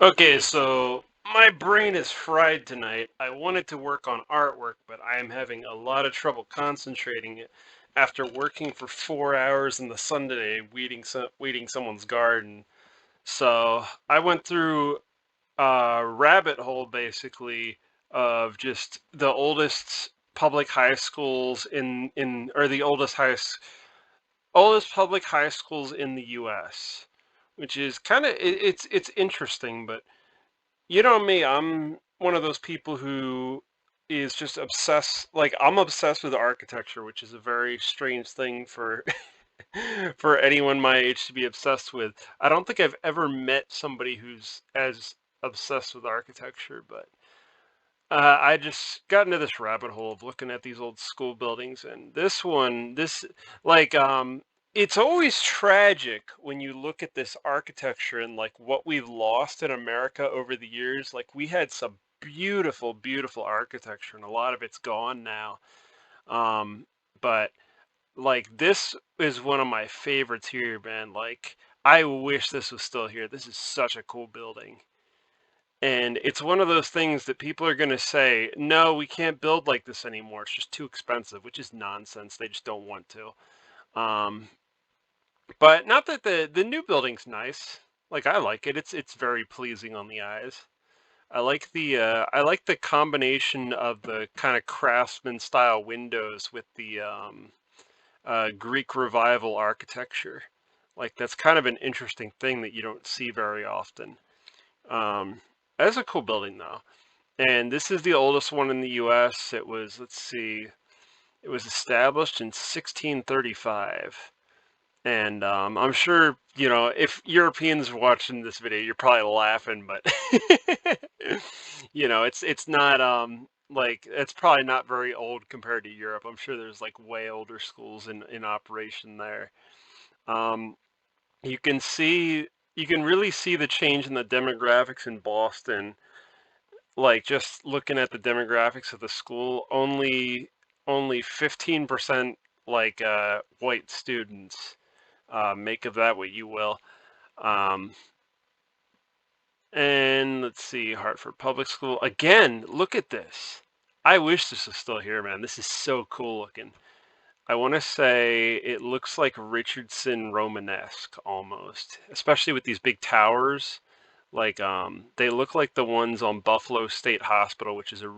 Okay, so my brain is fried tonight. I wanted to work on artwork, but I am having a lot of trouble concentrating it after working for 4 hours in the sun today, weeding someone's garden. So I went through a rabbit hole basically of just the oldest public high schools or the oldest public high schools in the U.S., which is it's interesting, but you know me, I'm one of those people who is just obsessed. Like I'm obsessed with architecture, which is a very strange thing for for anyone my age to be obsessed with. I don't think I've ever met somebody who's as obsessed with architecture, but I just got into this rabbit hole of looking at these old school buildings, and like, it's always tragic when you look at this architecture and like what we've lost in America over the years. Like, we had some beautiful, beautiful architecture, and a lot of it's gone now. Um, but like, this is one of my favorites here, man. Like, I wish this was still here. This is such a cool building. And it's one of those things that people are going to say, no, we can't build like this anymore. It's just too expensive, which is nonsense. They just don't want to. Um, but not that the new building's nice. Like, I like it. It's very pleasing on the eyes. I like the combination of the kind of craftsman style windows with the Greek revival architecture. Like, that's kind of an interesting thing that you don't see very often. Um, that's a cool building though. And this is the oldest one in the US. It was, let's see, it was established in 1635. And I'm sure, if Europeans are watching this video, you're probably laughing, but it's not like it's probably not very old compared to Europe. I'm sure there's like way older schools in operation there. Um, you can see you can really see the change in the demographics in Boston, like just looking at the demographics of the school, only 15% like white students. Make of that what you will. Um, and let's see, Hartford Public School again. Look at this. I wish this was still here, man. This is so cool looking. I want to say it looks like Richardson Romanesque almost, especially with these big towers. Like, they look like the ones on Buffalo State Hospital, which is a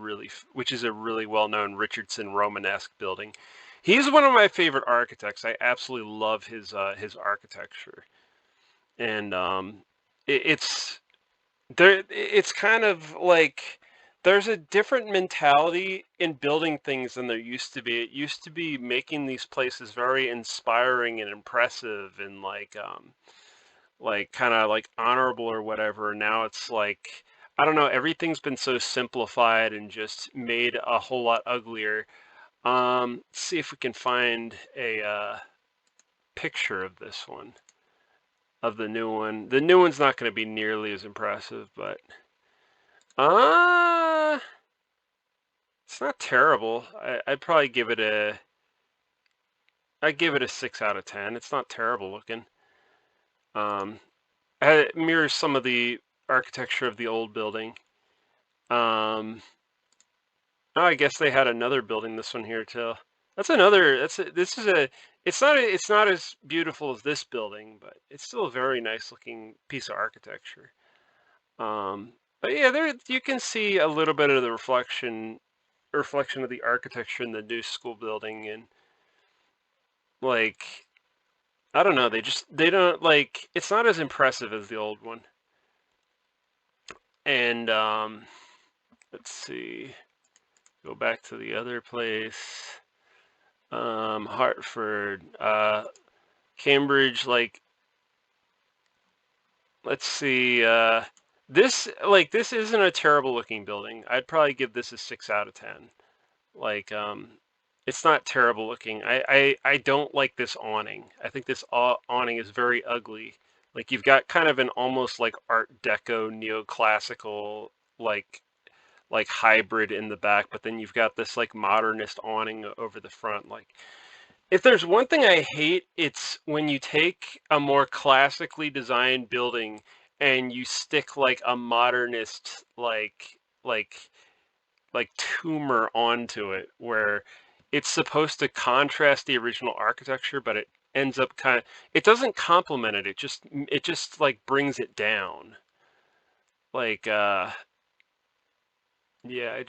really well-known Richardson Romanesque building. He's one of my favorite architects. I absolutely love his architecture, and it's there. It's kind of like there's a different mentality in building things than there used to be. It used to be making these places very inspiring and impressive, and like kind of like honorable or whatever. Now it's like, I don't know, everything's been so simplified and just made a whole lot uglier. Let's see if we can find a picture of this one, of the new one. The new one's not going to be nearly as impressive, but uh it's not terrible. I'd probably I'd give it a 6 out of 10. It's not terrible looking. Um, it mirrors some of the architecture of the old building. Um, Oh, I guess they had another building, this one here too. That's another, this is a, it's not as beautiful as this building, but it's still a very nice looking piece of architecture. But yeah, there you can see a little bit of the reflection of the architecture in the new school building, and like, I don't know, they don't like, it's not as impressive as the old one. And let's see, go back to the other place. Hartford, Cambridge, like, let's see, this isn't a terrible looking building. I'd probably give this a 6 out of 10. Like, it's not terrible looking. I don't like this awning. I think this awning is very ugly. Like, you've got kind of an almost like Art Deco neoclassical like like hybrid in the back, but then you've got this like modernist awning over the front. Like, if there's one thing I hate, it's when you take a more classically designed building and you stick like a modernist like like tumor onto it where it's supposed to contrast the original architecture, but it ends up kind of it doesn't complement it. It just like brings it down. Like yeah,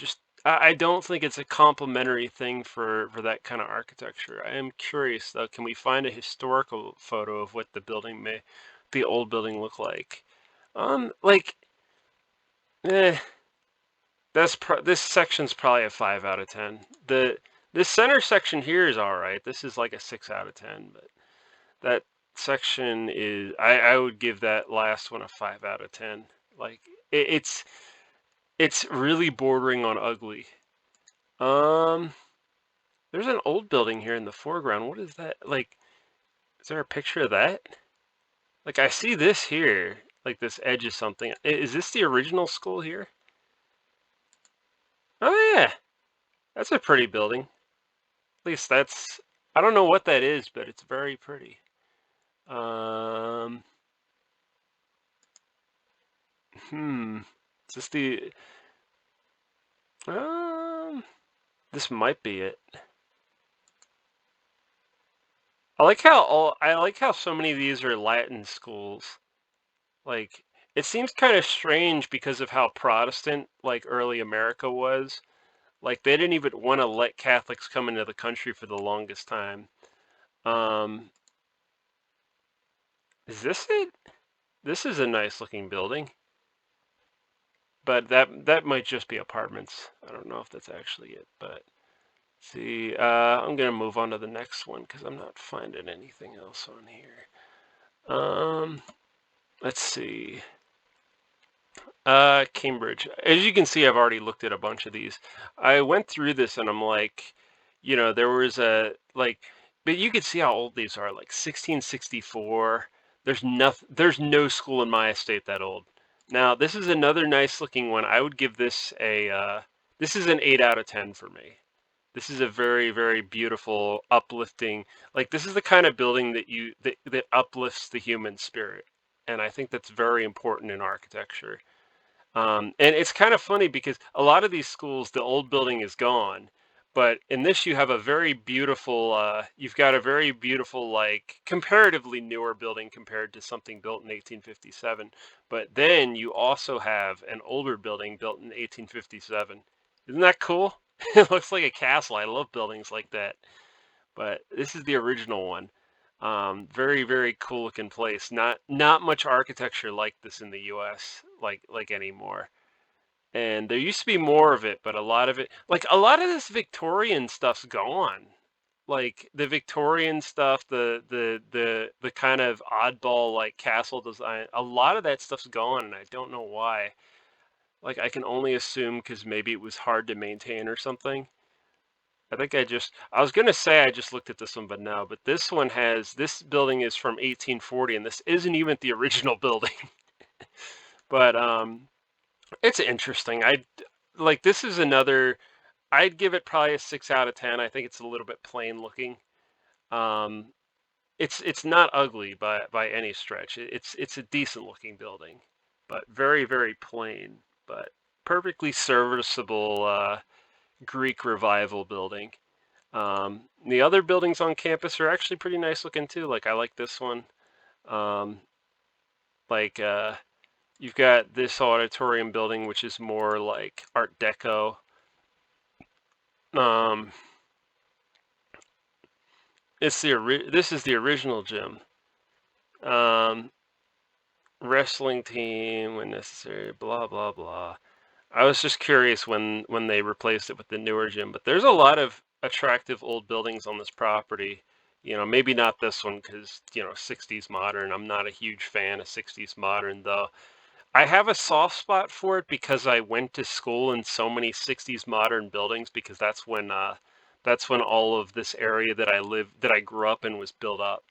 I don't think it's a complimentary thing for that kind of architecture. I am curious though, can we find a historical photo of what the old building look like? Like eh, this section's probably a 5 out of 10. This center section here is all right. This is like a 6 out of 10, but that section is I would give that last one a 5 out of 10. Like it's really bordering on ugly. Um, there's an old building here in the foreground. What is that? Like, is there a picture of that? Like I see this here, like this edge of something. Is this the original school here? Oh yeah, that's a pretty building. At least that's I don't know what that is, but it's very pretty. Um, hmm. Is this the um this might be it. I like how so many of these are Latin schools. Like it seems kind of strange because of how Protestant like early America was. Like they didn't even want to let Catholics come into the country for the longest time. Um, is this it? This is a nice looking building, but that might just be apartments. I don't know if that's actually it, but see, I'm gonna move on to the next one because I'm not finding anything else on here. Um, let's see. Cambridge. As you can see, I've already looked at a bunch of these. I went through this and I'm like, there was a like, but you could see how old these are, like 1664. There's no school in my estate that old. Now, this is another nice looking one. I would give this this is an 8 out of 10 for me. This is a very, very beautiful, uplifting, like this is the kind of building that uplifts the human spirit. And I think that's very important in architecture. And it's kind of funny because a lot of these schools, the old building is gone, but in this you have a very beautiful, you've got a very beautiful, like comparatively newer building compared to something built in 1857. But then you also have an older building built in 1857. Isn't that cool? It looks like a castle. I love buildings like that. But this is the original one. Very, very cool looking place. Not much architecture like this in the U.S. like anymore. And there used to be more of it, but a lot of it, like a lot of this Victorian stuff's gone. Like the Victorian stuff, the kind of oddball like castle design, a lot of that stuff's gone, and I don't know why. Like I can only assume because maybe it was hard to maintain or something. I was gonna say I just looked at this one, but no. But this building is from 1840, and this isn't even the original building. But it's interesting. This is another. I'd give it probably a 6 out of 10. I think it's a little bit plain looking. Um, it's not ugly by any stretch. It's a decent looking building, but very very plain, but perfectly serviceable Greek revival building. The other buildings on campus are actually pretty nice looking too. Like I like this one. Um, like you've got this auditorium building, which is more like Art Deco. Um, this is the original gym. Um, wrestling team when necessary. Blah blah blah. I was just curious when they replaced it with the newer gym, but there's a lot of attractive old buildings on this property. Maybe not this one because, 60s modern. I'm not a huge fan of 60s modern though. I have a soft spot for it because I went to school in so many 60s modern buildings because that's when all of this area that I grew up in was built up.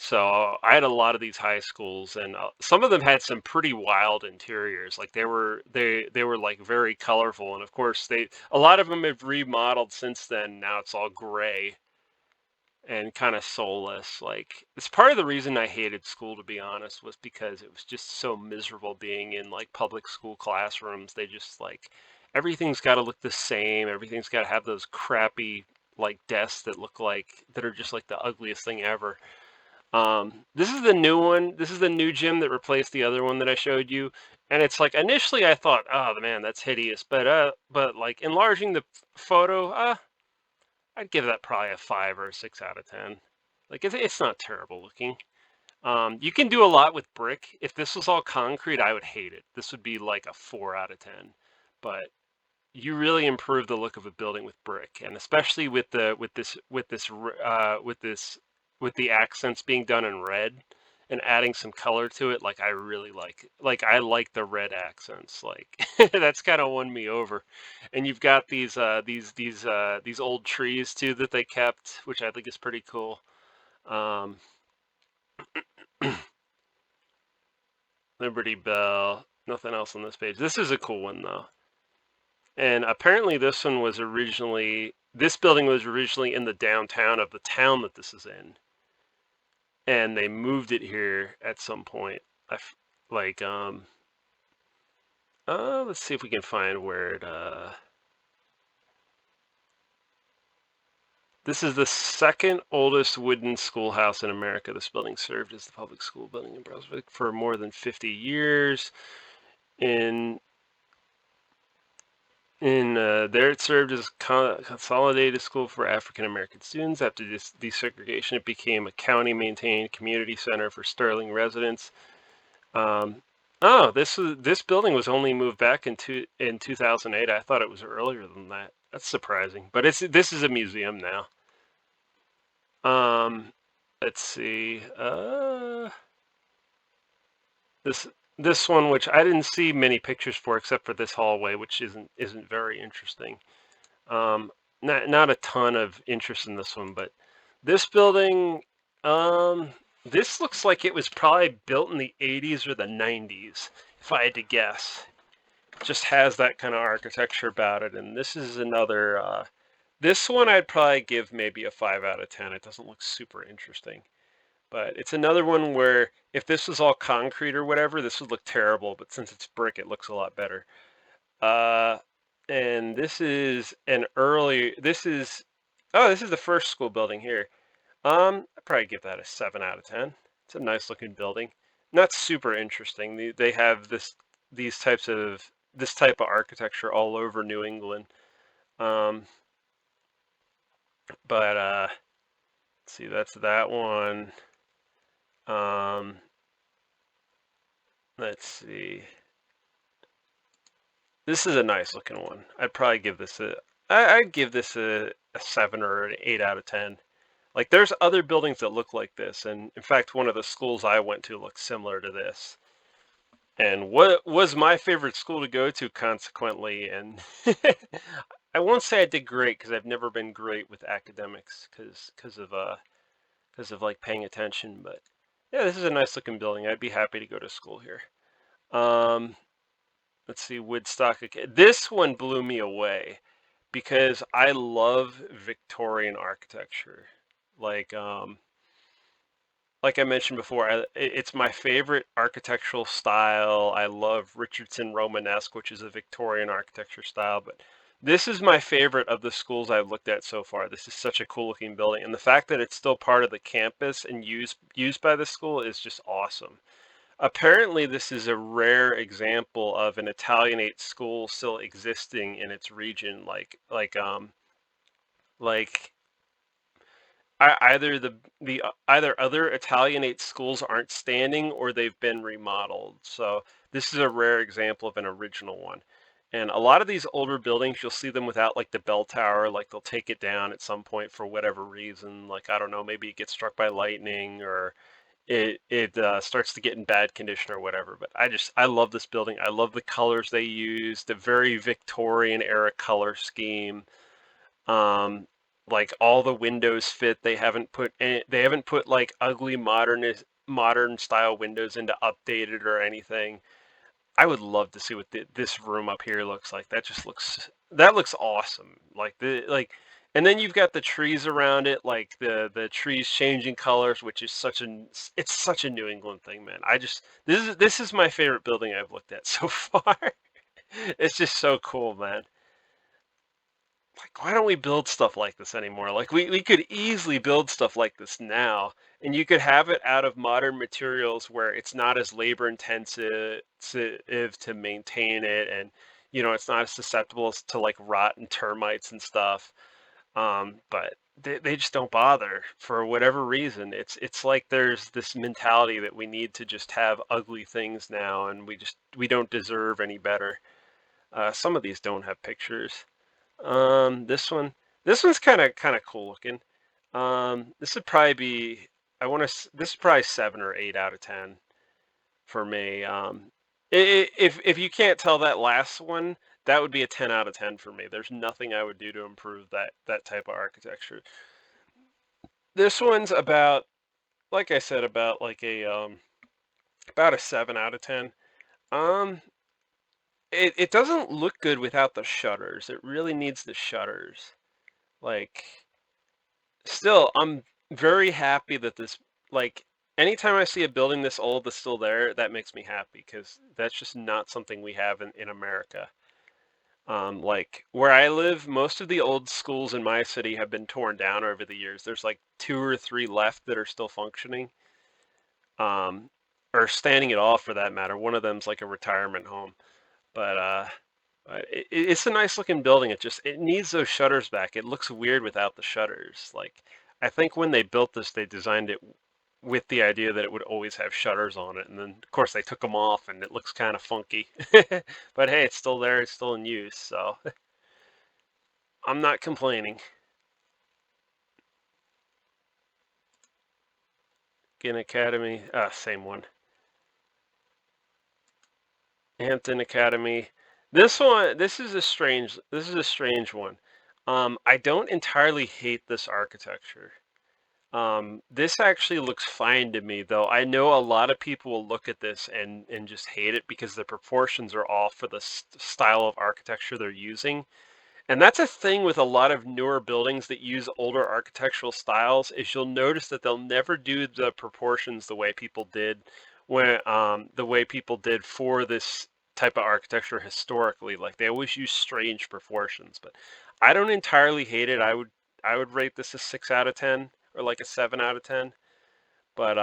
So I had a lot of these high schools, and some of them had some pretty wild interiors. Like they were like very colorful, and of course a lot of them have remodeled since then. Now it's all gray, and kind of soulless. Like it's part of the reason I hated school, to be honest, was because it was just so miserable being in like public school classrooms. They just like everything's got to look the same. Everything's got to have those crappy like desks that look like that are just like the ugliest thing ever. This is the new one. This is the new gym that replaced the other one that I showed you. And it's like initially I thought, oh man, that's hideous. But like enlarging the photo, I'd give that probably a 5 or a 6 out of 10. Like it's not terrible looking. You can do a lot with brick. If this was all concrete, I would hate it. This would be like a 4 out of 10. But you really improve the look of a building with brick, and especially with the with the accents being done in red and adding some color to it. Like I really I like the red accents. Like that's kind of won me over. And you've got these old trees too that they kept, which I think is pretty cool. Um, Liberty Bell. Nothing else on this page. This is a cool one though. And apparently this building was originally in the downtown of the town that this is in. And they moved it here at some point. Like, let's see if we can find where it, this is the second oldest wooden schoolhouse in America. This building served as the public school building in Brunswick for more than 50 years. In there, it served as consolidated school for African American students. After this desegregation, it became a county-maintained community center for Sterling residents. Oh, this building was only moved back in 2008. I thought it was earlier than that. That's surprising, but this is a museum now. Um, let's see. This this one, which I didn't see many pictures for, except for this hallway, which isn't very interesting. Not a ton of interest in this one, but this building, this looks like it was probably built in the 80s or the 90s, if I had to guess. It just has that kind of architecture about it, and this is another. This one I'd probably give maybe a 5 out of 10. It doesn't look super interesting. But it's another one where if this was all concrete or whatever, this would look terrible. But since it's brick, it looks a lot better. Uh, and this is this is the first school building here. I'd probably give that a 7 out of 10. It's a nice looking building. Not super interesting. They have this type of architecture all over New England. Um, but let's see, that's that one. Um, let's see. This is a nice looking one. I'd probably give this I'd give this a 7 or an 8 out of 10. Like there's other buildings that look like this, and in fact, one of the schools I went to looks similar to this. And what was my favorite school to go to, consequently, and I won't say I did great because I've never been great with academics because of like paying attention. But yeah, this is a nice looking building. I'd be happy to go to school here. Um, let's see, Woodstock. Okay. This one blew me away because I love Victorian architecture. Like like I mentioned before, it's my favorite architectural style. I love Richardson Romanesque, which is a Victorian architecture style, but this is my favorite of the schools I've looked at so far. This is such a cool looking building, and the fact that it's still part of the campus and used by the school is just awesome. Apparently, this is a rare example of an Italianate school still existing in its region, like either other Italianate schools aren't standing or they've been remodeled. So this is a rare example of an original one. And a lot of these older buildings, you'll see them without like the bell tower, like they'll take it down at some point for whatever reason. Like I don't know, maybe it gets struck by lightning or it starts to get in bad condition or whatever. But I love this building. I love the colors they use, the very Victorian era color scheme. Um, like all the windows fit. They haven't put like ugly modern style windows into updated or anything. I would love to see what this room up here looks like. That looks awesome. Like And then you've got the trees around it, like the trees changing colors, which is it's such a New England thing, man. This is my favorite building I've looked at so far. It's just so cool, man. Like, why don't we build stuff like this anymore? Like, we could easily build stuff like this now, and you could have it out of modern materials where it's not as labor intensive to maintain it, and it's not as susceptible to like rot and termites and stuff. But they just don't bother for whatever reason. It's like there's this mentality that we need to just have ugly things now, and we don't deserve any better. Some of these don't have pictures. This one, this one's kind of cool looking. This would probably be, this is probably 7 or 8 out of 10 for me. If you can't tell that last one, that would be a 10 out of 10 for me. There's nothing I would do to improve that type of architecture. This one's about, like I said, about a 7 out of 10. Um, it doesn't look good without the shutters. It really needs the shutters. Like, still, I'm very happy that like, anytime I see a building this old that's still there, that makes me happy because that's just not something we have in America. Like where I live, most of the old schools in my city have been torn down over the years. There's like two or three left that are still functioning, um, or standing at all for that matter. One of them's like a retirement home, but it's a nice looking building. It needs those shutters back. It looks weird without the shutters. Like, I think when they built this, they designed it with the idea that it would always have shutters on it, and then of course they took them off, and it looks kind of funky. But hey, it's still there. It's still in use, so I'm not complaining. Gin Academy, same one. Hampton Academy. This is a strange one. I don't entirely hate this architecture. This actually looks fine to me, though. I know a lot of people will look at this and just hate it because the proportions are off for the style of architecture they're using. And that's a thing with a lot of newer buildings that use older architectural styles is you'll notice that they'll never do the proportions the way people did for this type of architecture historically. Like, they always use strange proportions, but I don't entirely hate it. I would rate this a 6 out of 10 or like a 7 out of 10. But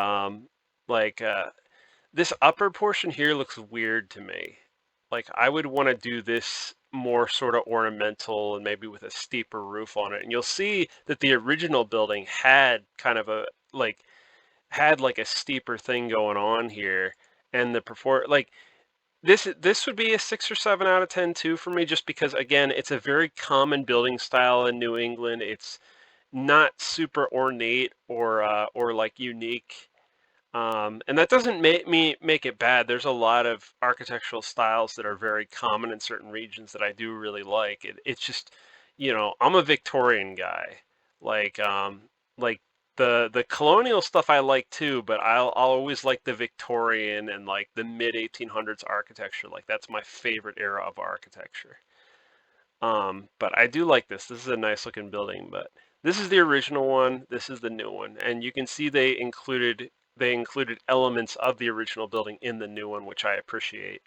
like this upper portion here looks weird to me. Like, I would want to do this more sort of ornamental and maybe with a steeper roof on it. And you'll see that the original building had kind of like a steeper thing going on here. And the perfor like this would be a 6 or 7 out of 10 too for me, just because again, it's a very common building style in New England. It's not super ornate or like unique. And that doesn't make it bad. There's a lot of architectural styles that are very common in certain regions that I do really like. It's just, I'm a Victorian guy. Like, like the colonial stuff I like too, but I'll always like the Victorian and like the mid 1800s architecture. Like, that's my favorite era of architecture. But I do like this. This is a nice looking building, but this is the original one. This is the new one, and you can see they included elements of the original building in the new one, which I appreciate.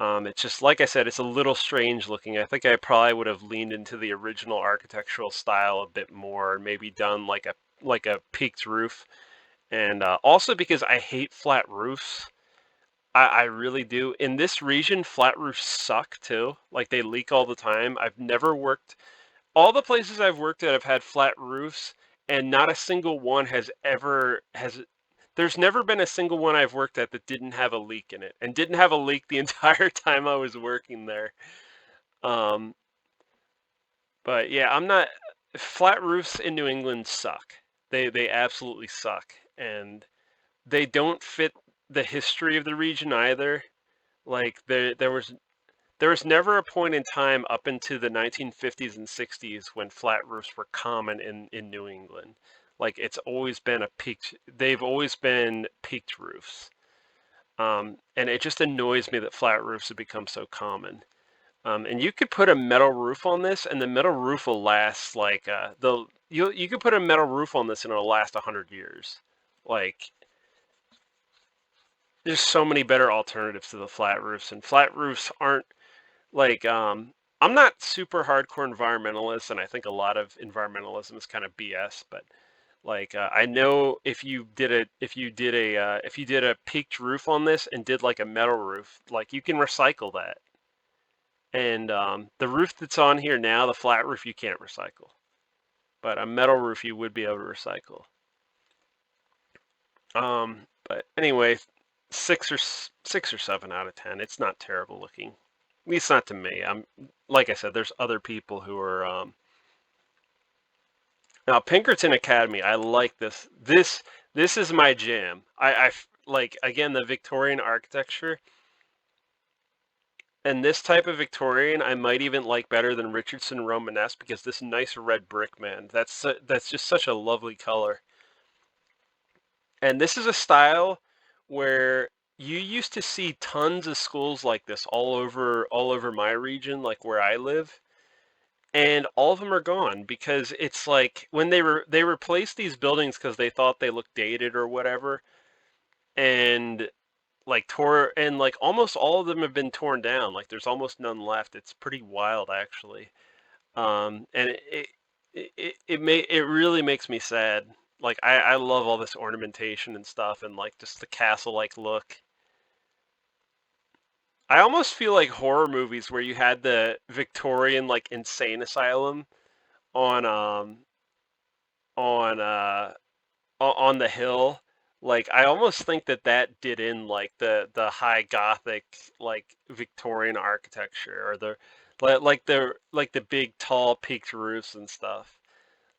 It's just like I said, it's a little strange looking. I think I probably would have leaned into the original architectural style a bit more, and maybe done like a peaked roof. And also because I hate flat roofs. I really do. In this region, flat roofs suck too. Like, they leak all the time. I've never worked, all the places I've worked at have had flat roofs, and not a single one there's never been a single one I've worked at that didn't have a leak in it, and didn't have a leak the entire time I was working there. Um, but yeah, flat roofs in New England suck. They absolutely suck, and they don't fit the history of the region either. Like, there was never a point in time up into the 1950s and 60s when flat roofs were common in New England. Like, they've always been peaked roofs. And it just annoys me that flat roofs have become so common. And you could put a metal roof on this, and the metal roof will last like you could put a metal roof on this, and it'll last 100 years. Like there's so many better alternatives to the flat roofs, and flat roofs aren't like I'm not super hardcore environmentalist, and I think a lot of environmentalism is kind of BS. But like I know if you did a peaked roof on this and did like a metal roof, like you can recycle that. And the roof that's on here now, the flat roof, you can't recycle, but a metal roof you would be able to recycle. But anyway, 6 or 7 out of 10. It's not terrible looking. At least not to me. I'm like I said, there's other people who are now Pinkerton Academy. I like this. This is my jam. I like again the Victorian architecture. And this type of Victorian, I might even like better than Richardson Romanesque because this nice red brick, man, that's just such a lovely color. And this is a style where you used to see tons of schools like this all over my region, like where I live, and all of them are gone because it's like when they replaced these buildings because they thought they looked dated or whatever, and like tore and like almost all of them have been torn down. Like there's almost none left. It's pretty wild actually. And it really makes me sad. Like I love all this ornamentation and stuff and like just the castle-like look. I almost feel like horror movies where you had the Victorian like insane asylum on on uh on the hill. Like I almost think that that did in like the high Gothic like Victorian architecture or the like the big tall peaked roofs and stuff.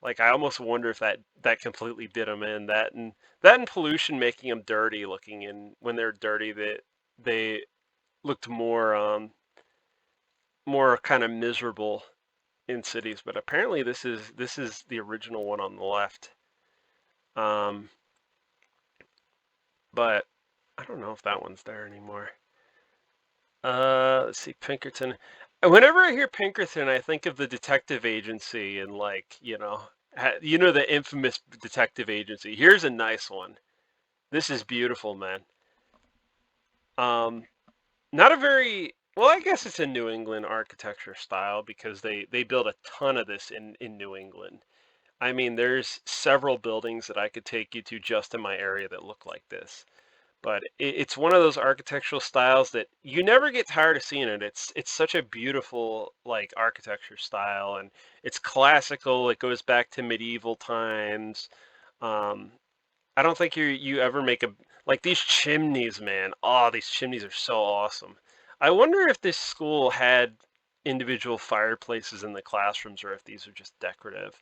Like I almost wonder if that completely did them in that and pollution making them dirty looking, and when they're dirty that they looked more kind of miserable in cities. But apparently this is the original one on the left. Um, but I don't know if that one's there anymore. Let's see, Pinkerton. Whenever I hear Pinkerton, I think of the detective agency and like, the infamous detective agency. Here's a nice one. This is beautiful, man. Um, Not a very well, I guess it's a New England architecture style because they build a ton of this in New England. I mean, there's several buildings that I could take you to just in my area that look like this. But it's one of those architectural styles that you never get tired of seeing it. It's such a beautiful like architecture style, and it's classical. It goes back to medieval times. Um, I don't think you ever make a like these chimneys, man. Oh, these chimneys are so awesome. I wonder if this school had individual fireplaces in the classrooms or if these are just decorative.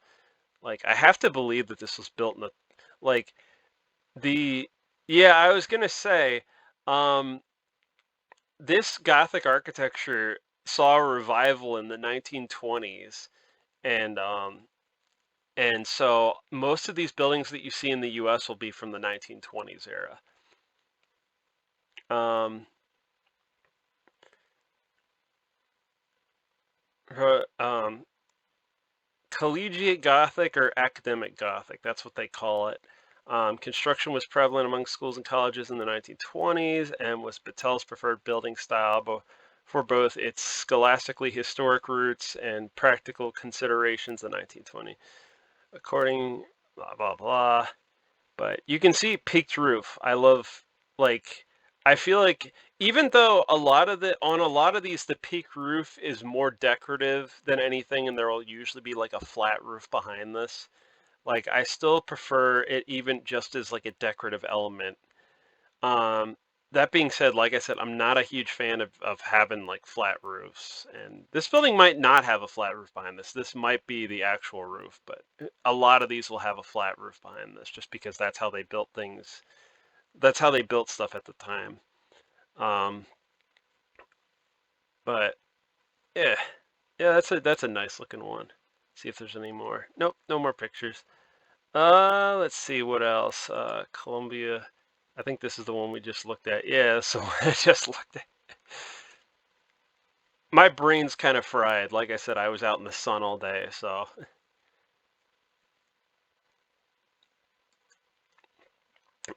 Like I have to believe that this was built in the like the yeah, I was gonna say, um, this Gothic architecture saw a revival in the 1920s, and so most of these buildings that you see in the U.S. will be from the 1920s era. Um, her- um, Collegiate Gothic or academic Gothic, that's what they call it. Construction was prevalent among schools and colleges in the 1920s and was Battelle's preferred building style for both its scholastically historic roots and practical considerations in 1920. According, blah, blah, blah. But you can see peaked roof. I love, like, I feel like even though a lot of these, the peak roof is more decorative than anything, and there will usually be like a flat roof behind this. Like I still prefer it even just as like a decorative element. Um, that being said, like I said, I'm not a huge fan of having like flat roofs. And this building might not have a flat roof behind this. This might be the actual roof, but a lot of these will have a flat roof behind this just because that's how they built things. That's how they built stuff at the time. Um, but yeah, yeah, that's a nice looking one. See if there's any more. Nope, no more pictures. Let's see what else. Columbia. I think this is the one we just looked at. Yeah, so I just looked at. My brain's kind of fried. Like I said, I was out in the sun all day, so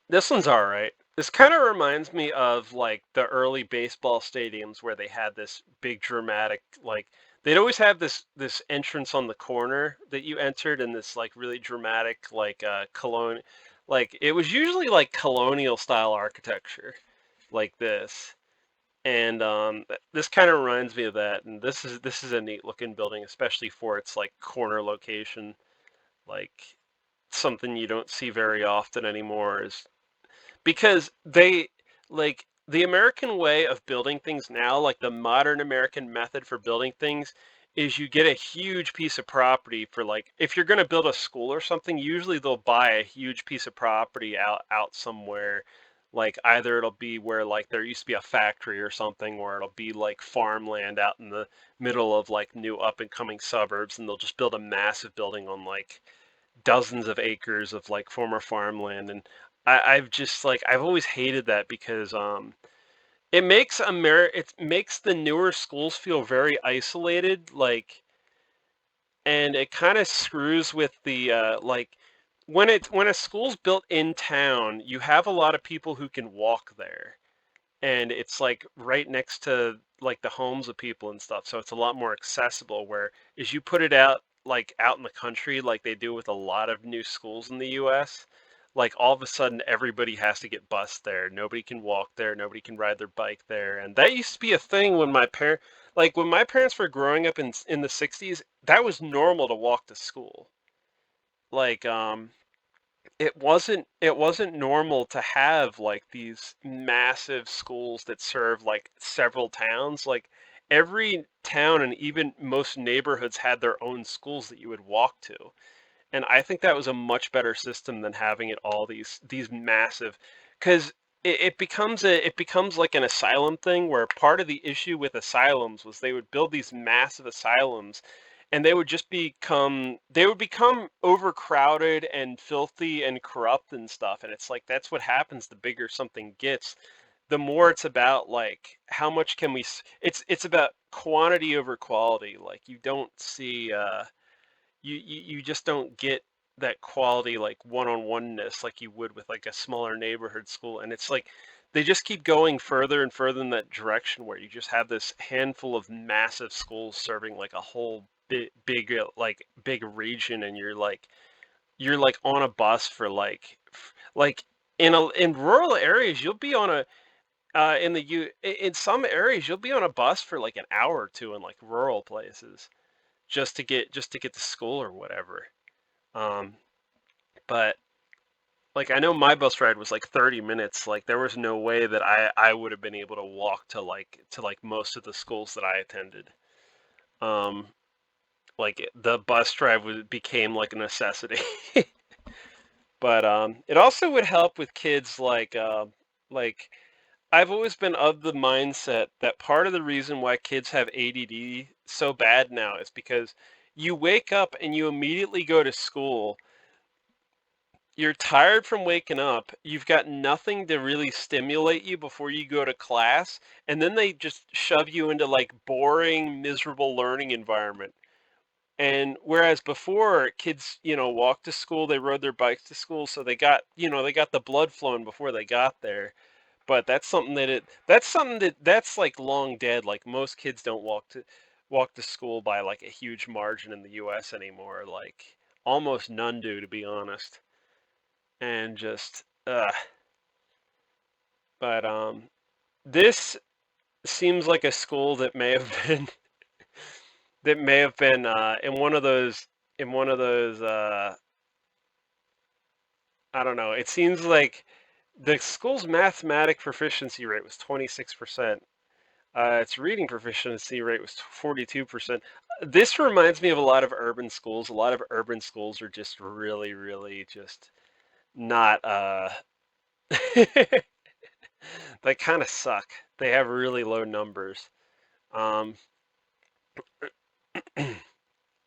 this one's all right. This kind of reminds me of like the early baseball stadiums where they had this big dramatic like they'd always have this entrance on the corner that you entered in this like really dramatic like like it was usually like colonial style architecture like this. And this kind of reminds me of that. And this is a neat looking building, especially for its like corner location, like something you don't see very often anymore is because they like the American way of building things now, like the modern American method for building things, is you get a huge piece of property for like if you're going to build a school or something, usually they'll buy a huge piece of property out somewhere. Like either it'll be where like there used to be a factory or something, or it'll be like farmland out in the middle of like new up and coming suburbs, and they'll just build a massive building on like dozens of acres of like former farmland. And I've just like I've always hated that because it makes the newer schools feel very isolated, like, and it kind of screws with the like when a school's built in town, you have a lot of people who can walk there, and it's like right next to like the homes of people and stuff, so it's a lot more accessible. Where as you put it out like out in the country like they do with a lot of new schools in the US, like all of a sudden everybody has to get bused there, nobody can walk there, nobody can ride their bike there. And that used to be a thing when my parents were growing up in the 60s. That was normal to walk to school. Like it wasn't normal to have like these massive schools that serve like several towns. Like every town and even most neighborhoods had their own schools that you would walk to. And I think that was a much better system than having it all these massive, because it becomes like an asylum thing where part of the issue with asylums was they would build these massive asylums and they would become overcrowded and filthy and corrupt and stuff. And it's like that's what happens the bigger something gets. The more it's about like how much can it's about quantity over quality. Like you don't see you just don't get that quality like one-on-oneness like you would with like a smaller neighborhood school. And it's like they just keep going further and further in that direction where you just have this handful of massive schools serving like a whole big region. And you're like on a bus for like in rural areas you'll be on a in some areas you'll be on a bus for like an hour or two in like rural places just to get to school or whatever. Um, but like I know my bus ride was like 30 minutes. Like there was no way that I would have been able to walk to like most of the schools that I attended. Um, like the bus drive became like a necessity. But it also would help with kids like I've always been of the mindset that part of the reason why kids have ADD so bad now is because you wake up and you immediately go to school. You're tired from waking up. You've got nothing to really stimulate you before you go to class, and then they just shove you into like boring, miserable learning environment. And whereas before kids, walked to school, they rode their bikes to school, so they got the blood flowing before they got there. But that's like long dead. Like most kids don't walk to school by like a huge margin in the US anymore. Like almost none do, to be honest. And just but this seems like a school that may have been in one of those I don't know. It seems like the school's mathematic proficiency rate was 26%. Its reading proficiency rate was 42%. This reminds me of a lot of urban schools. A lot of urban schools are just really, really just not they kind of suck. They have really low numbers. Um,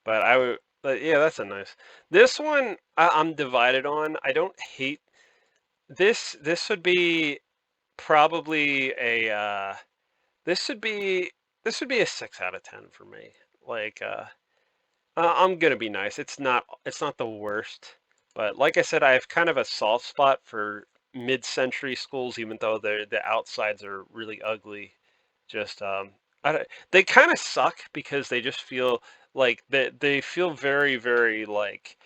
but yeah, that's a nice. This one I'm divided on. I don't hate this. This would be probably a. This would be This would be a 6 out of 10 for me. Like, I'm gonna be nice. It's not the worst, but like I said, I have kind of a soft spot for mid-century schools, even though the outsides are really ugly. Just I don't, they kind of suck because they just feel like they feel very, very like,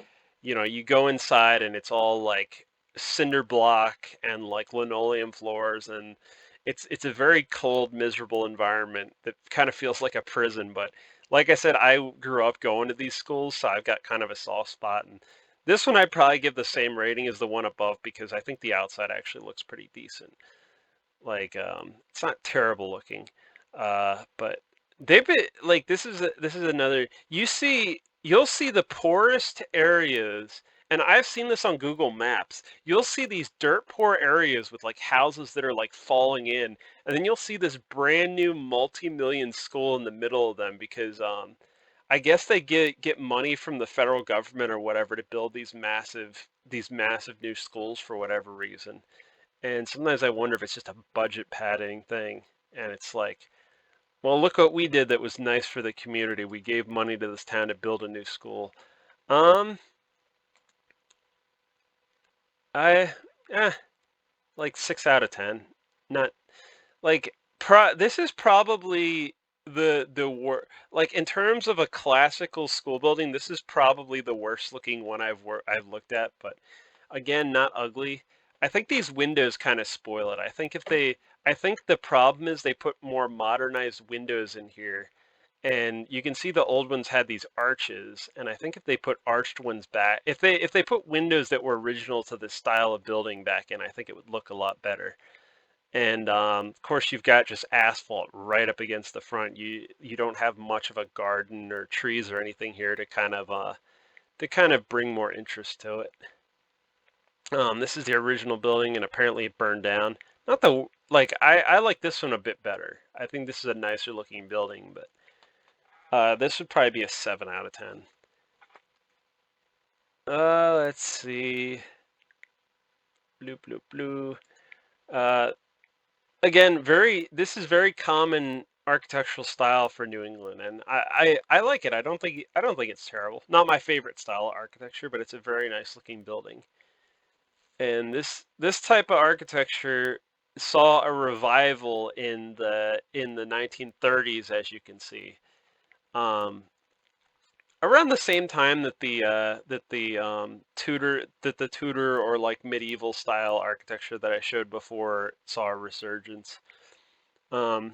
you go inside and it's all like cinder block and like linoleum floors, and it's a very cold, miserable environment that kind of feels like a prison. But like I said, I grew up going to these schools, so I've got kind of a soft spot. And this one I'd probably give the same rating as the one above because I think the outside actually looks pretty decent. Like, it's not terrible looking, but they've been like this is another. You'll see the poorest areas, and I've seen this on Google Maps. You'll see these dirt poor areas with like houses that are like falling in, and then you'll see this brand new multi-million school in the middle of them because I guess they get money from the federal government or whatever to build these massive new schools for whatever reason. And sometimes I wonder if it's just a budget padding thing. And it's like, well, look what we did that was nice for the community. We gave money to this town to build a new school. Um, I, eh, like 6 out of 10. Not like this is probably the wor like in terms of a classical school building, this is probably the worst looking one I've looked at, but again, not ugly. I think these windows kind of spoil it. I think the problem is they put more modernized windows in here, and you can see the old ones had these arches, and I think if they put arched ones back, if they put windows that were original to the style of building back in, I think it would look a lot better. And of course, you've got just asphalt right up against the front. You don't have much of a garden or trees or anything here to kind of bring more interest to it. This is the original building, and apparently it burned down. Not the like I like this one a bit better. I think this is a nicer looking building, but this would probably be a 7 out of 10. Let's see. Blue, blue, blue. Uh, Again, this is very common architectural style for New England, and I like it. I don't think it's terrible. Not my favorite style of architecture, but it's a very nice looking building. And this type of architecture saw a revival in the 1930s, as you can see. Um, Around the same time that the Tudor or like medieval style architecture that I showed before saw a resurgence. Um,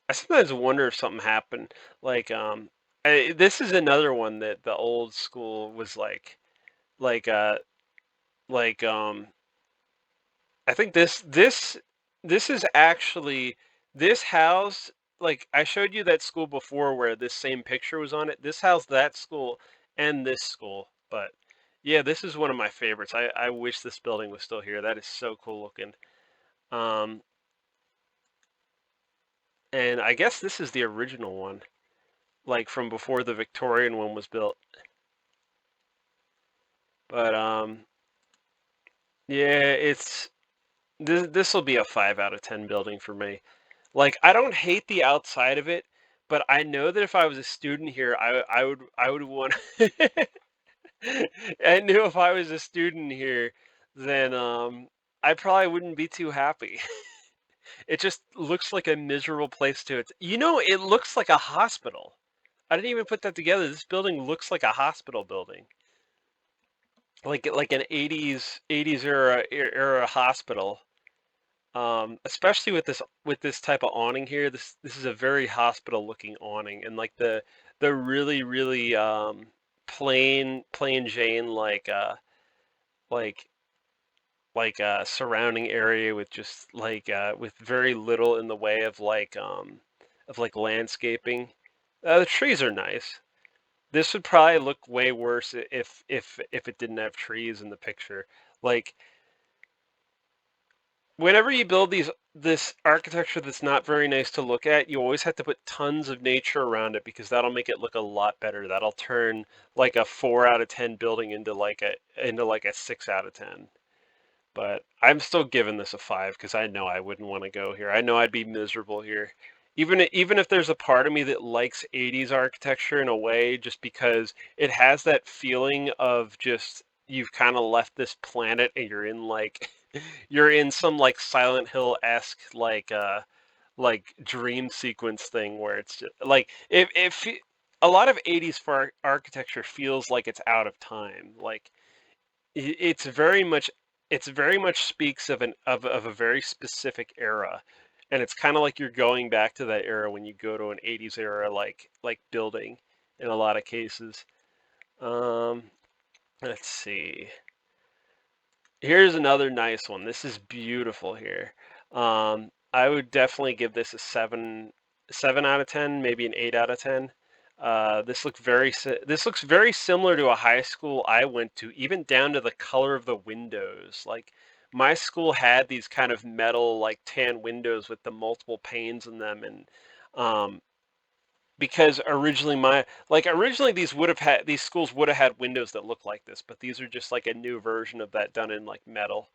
I sometimes wonder if something happened. Like, this is another one that the old school was like, like, I think this is actually this house. Like, I showed you that school before where this same picture was on it. This house, that school, and this school. But yeah, this is one of my favorites. I wish this building was still here. That is so cool looking. Um, and I guess this is the original one, like from before the Victorian one was built. But yeah, this will be a 5 out of 10 building for me. Like, I don't hate the outside of it, but I know that if I was a student here, I would want. I knew if I was a student here, then I probably wouldn't be too happy. It just looks like a miserable place to it. It looks like a hospital. I didn't even put that together. This building looks like a hospital building, like an 80s era hospital. Especially with this type of awning here. This is a very hospital looking awning, and like the really, really plain Jane like surrounding area with just with very little in the way of like landscaping. The trees are nice. This would probably look way worse if it didn't have trees in the picture. Like, whenever you build this architecture that's not very nice to look at, you always have to put tons of nature around it because that'll make it look a lot better. That'll turn like a 4 out of 10 building into like a 6 out of 10. But I'm still giving this a 5 because I know I wouldn't want to go here. I know I'd be miserable here. even if there's a part of me that likes 80s architecture in a way, just because it has that feeling of just you've kind of left this planet and you're in like you're in some like Silent Hill-esque like dream sequence thing where it's just like if a lot of 80s for architecture feels like it's out of time. Like it's very much speaks of of a very specific era, and it's kind of like you're going back to that era when you go to an 80s era like building in a lot of cases. Um, let's see. Here's another nice one. This is beautiful here. I would definitely give this a 7 out of 10, maybe an 8 out of 10. This looks very similar to a high school I went to, even down to the color of the windows. Like my school had these kind of metal like tan windows with the multiple panes in them, and um, because originally these schools would have had windows that look like this, but these are just like a new version of that done in like metal.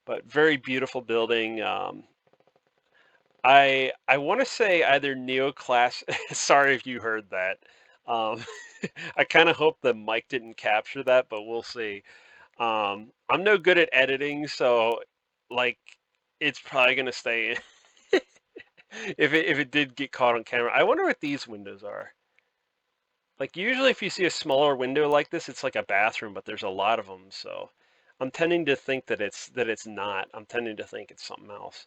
But very beautiful building. I want to say either neoclass. Sorry if you heard that. Um, I kind of hope the mic didn't capture that, but we'll see. I'm no good at editing, so like it's probably gonna stay in if it did get caught on camera. I wonder what these windows are. Like usually if you see a smaller window like this, it's like a bathroom, but there's a lot of them, so I'm tending to think that it's not. I'm tending to think it's something else.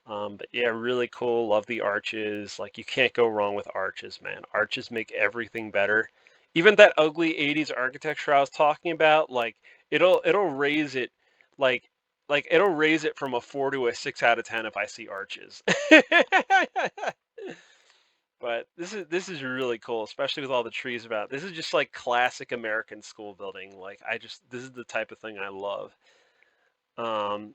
But yeah, really cool. Love the arches. Like you can't go wrong with arches, man. Arches make everything better. Even that ugly 80s architecture I was talking about, like it'll raise it like it'll raise it from a 4 to a 6 out of 10 if I see arches. But this is really cool, especially with all the trees about. This is just like classic American school building. Like this is the type of thing I love. Um,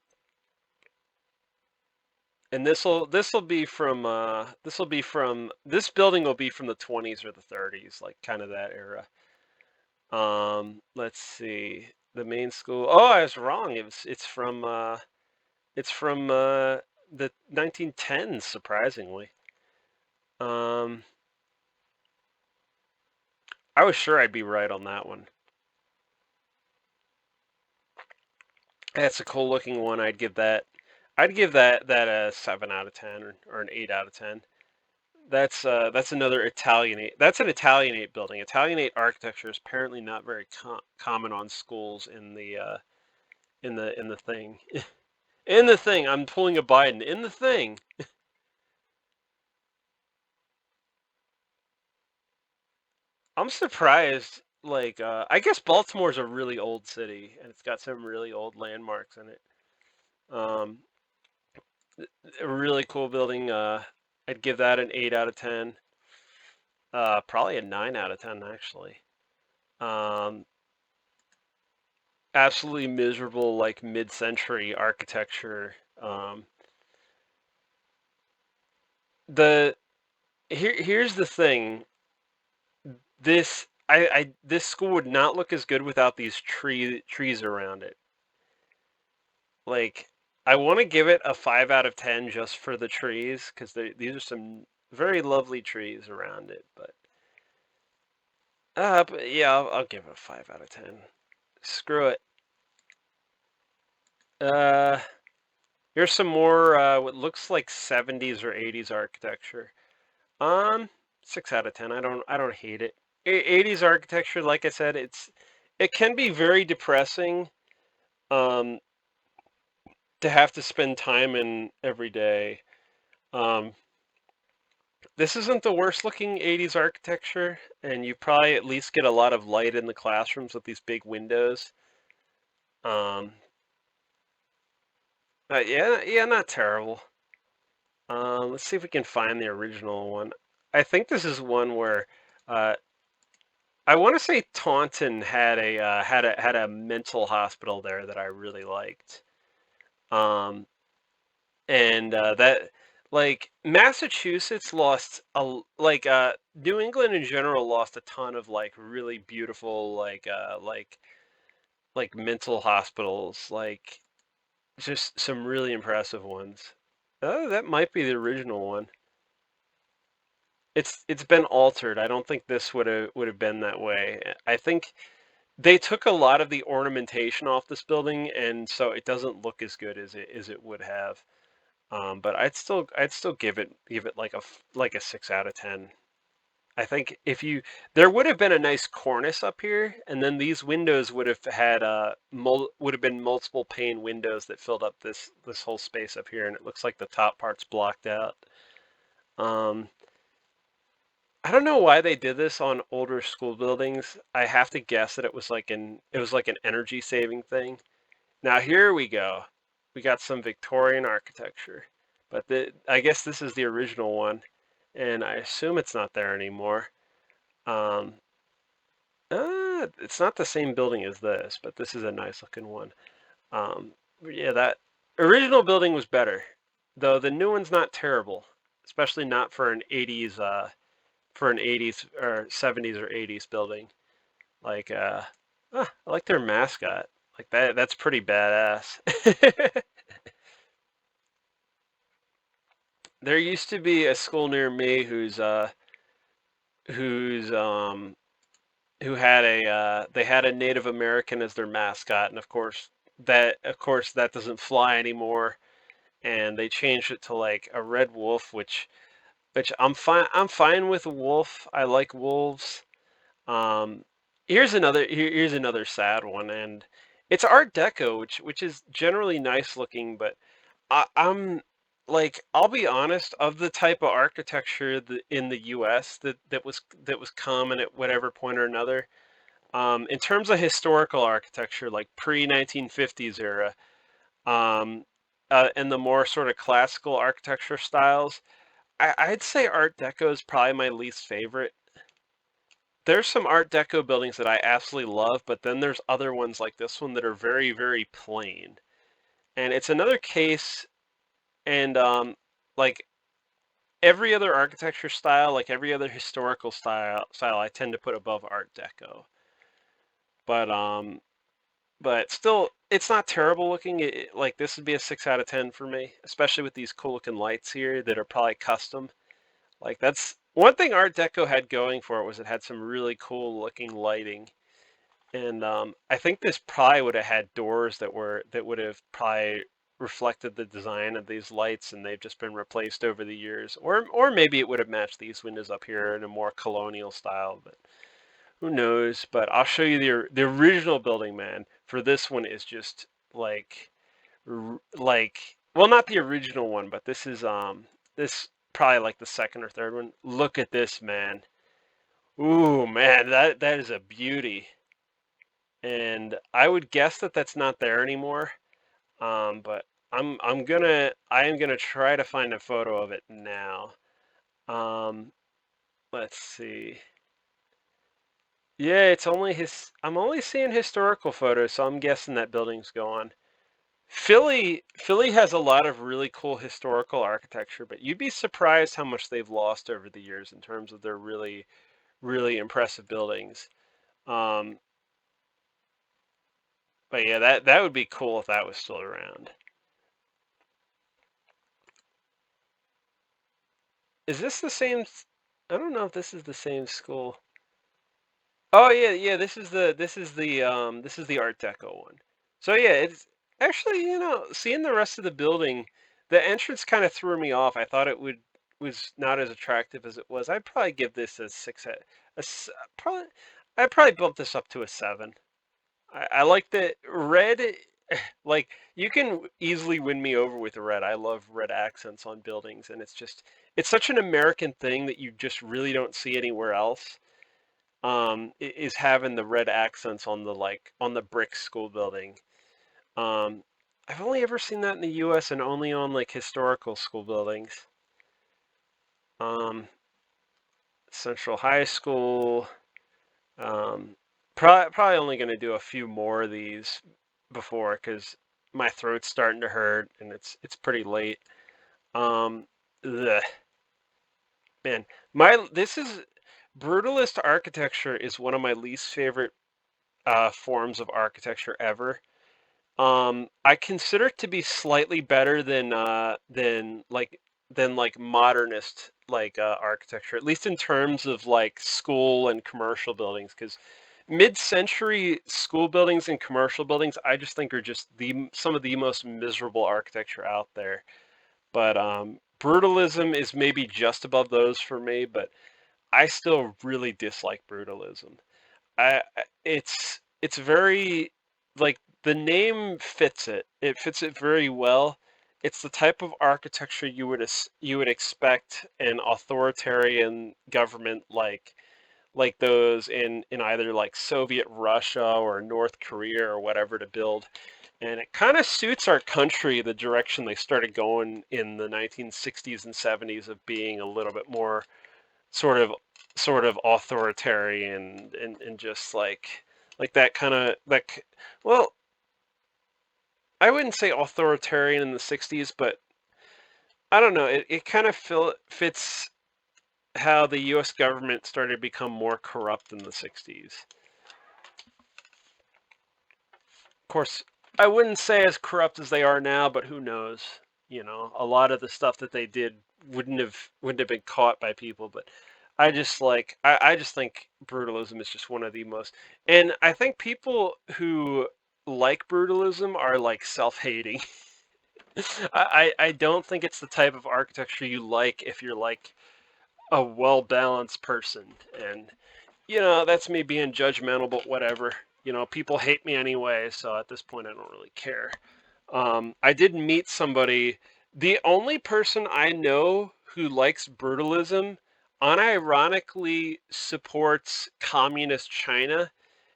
and this building will be from the 20s or the 30s, like kind of that era. Let's see. The main school. Oh, I was wrong. It's from the 1910s, surprisingly. Um, I was sure I'd be right on that one. That's a cool looking one. I'd give that a 7 out of 10 or an 8 out of 10. That's another Italianate. That's an Italianate building. Italianate architecture is apparently not very common on schools in the thing. In the thing, I'm pulling a Biden. In the thing. I'm surprised. Like, I guess Baltimore's a really old city, and it's got some really old landmarks in it. Um, a really cool building. I'd give that an 8 out of 10. Probably a 9 out of 10 actually. Um, Absolutely miserable like mid-century architecture. The here's the thing. This school would not look as good without these trees around it. Like I want to give it a 5 out of 10 just for the trees because these are some very lovely trees around it. But yeah, I'll give it a 5 out of 10. Screw it. Uh, Here's some more what looks like 70s or 80s architecture. Um, 6 out of 10. I don't hate it. 80s architecture, like I said, it can be very depressing um to have to spend time in every day. Um, this isn't the worst looking 80s architecture, and you probably at least get a lot of light in the classrooms with these big windows. Um, but yeah, not terrible. Let's see if we can find the original one. I think this is one where uh, I want to say Taunton had a mental hospital there that I really liked. Um, and that like Massachusetts lost New England in general lost a ton of like really beautiful like mental hospitals, like just some really impressive ones. Oh, that might be the original one. it's been altered. I don't think this would have been that way. I think they took a lot of the ornamentation off this building, and so it doesn't look as good as it would have. But I'd still give it like like a 6 out of 10. I think if you there would have been a nice cornice up here, and then these windows would have had would have been multiple pane windows that filled up this whole space up here, and it looks like the top part's blocked out. Um, I don't know why they did this on older school buildings. I have to guess that it was like an energy saving thing. Now here we go. We got some Victorian architecture, but I guess this is the original one, and I assume it's not there anymore. Um, it's not the same building as this, but this is a nice looking one. Yeah, that original building was better, though the new one's not terrible, especially not for an 80s or 70s or 80s building. Like I like their mascot. Like that's pretty badass. There used to be a school near me who's who had a they had a Native American as their mascot, and of course that doesn't fly anymore, and they changed it to like a red wolf, which I'm fine with a wolf. I like wolves. Um, here's another sad one, and it's Art Deco, which is generally nice looking, but I'm like I'll be honest, of the type of architecture in the U.S. that was common at whatever point or another. In terms of historical architecture, like pre-1950s era, um, and the more sort of classical architecture styles, I'd say Art Deco is probably my least favorite. There's some Art Deco buildings that I absolutely love, but then there's other ones like this one that are very, very plain. And it's another case, and like every other architecture style, like every other historical style, I tend to put above Art Deco. But still, it's not terrible looking. Like this would be a 6 out of 10 for me, especially with these cool looking lights here that are probably custom. Like that's one thing Art Deco had going for it was it had some really cool looking lighting. And I think this probably would have had doors that would have probably reflected the design of these lights, and they've just been replaced over the years. Or maybe it would have matched these windows up here in a more colonial style, but who knows? But I'll show you the original building, man. For this one is just like well, not the original one, but this probably like the second or third one. Look at this, man. Ooh, man, that is a beauty. And I would guess that that's not there anymore. But I am gonna try to find a photo of it now. Um, let's see. Yeah, it's only his. I'm only seeing historical photos, so I'm guessing that building's gone. Philly has a lot of really cool historical architecture, but you'd be surprised how much they've lost over the years in terms of their really, really impressive buildings. Um, but yeah, that would be cool if that was still around. Is this the same? I don't know if this is the same school. Oh yeah, yeah. This is the Art Deco one. So yeah, it's actually seeing the rest of the building, the entrance kind of threw me off. I thought it was not as attractive as it was. I'd probably give this a six. Probably I'd probably bump this up to a 7. I like the red. Like you can easily win me over with red. I love red accents on buildings, and it's such an American thing that you just really don't see anywhere else. Is having the red accents on the brick school building. Um, I've only ever seen that in the U.S. and only on like historical school buildings. Um, Central High School. Um, probably only going to do a few more of these before because my throat's starting to hurt and it's pretty late. Um, ugh, man, my this is brutalist architecture is one of my least favorite forms of architecture ever. I consider it to be slightly better than like than like modernist like architecture, at least in terms of like school and commercial buildings. Because mid-century school buildings and commercial buildings, I just think are just some of the most miserable architecture out there. But brutalism is maybe just above those for me, but I still really dislike brutalism. It's very like the name fits it. It fits it very well. It's the type of architecture you would expect an authoritarian government like those in either like Soviet Russia or North Korea or whatever to build. And it kind of suits our country, the direction they started going in the 1960s and 70s of being a little bit more sort of sort of authoritarian and just like that kind of like well, I wouldn't say authoritarian in the 60s, but I don't know, it kind of fits how the US government started to become more corrupt in the 60s. Of course, I wouldn't say as corrupt as they are now, but who knows? You know, a lot of the stuff that they did wouldn't have been caught by people, but I just think brutalism is just one of the most, and I think people who like brutalism are like self-hating. I don't think it's the type of architecture you like if you're like a well-balanced person. And you know, that's me being judgmental, but whatever. You know, people hate me anyway, so at this point I don't really care. I did meet somebody, the only person I know who likes brutalism unironically supports communist China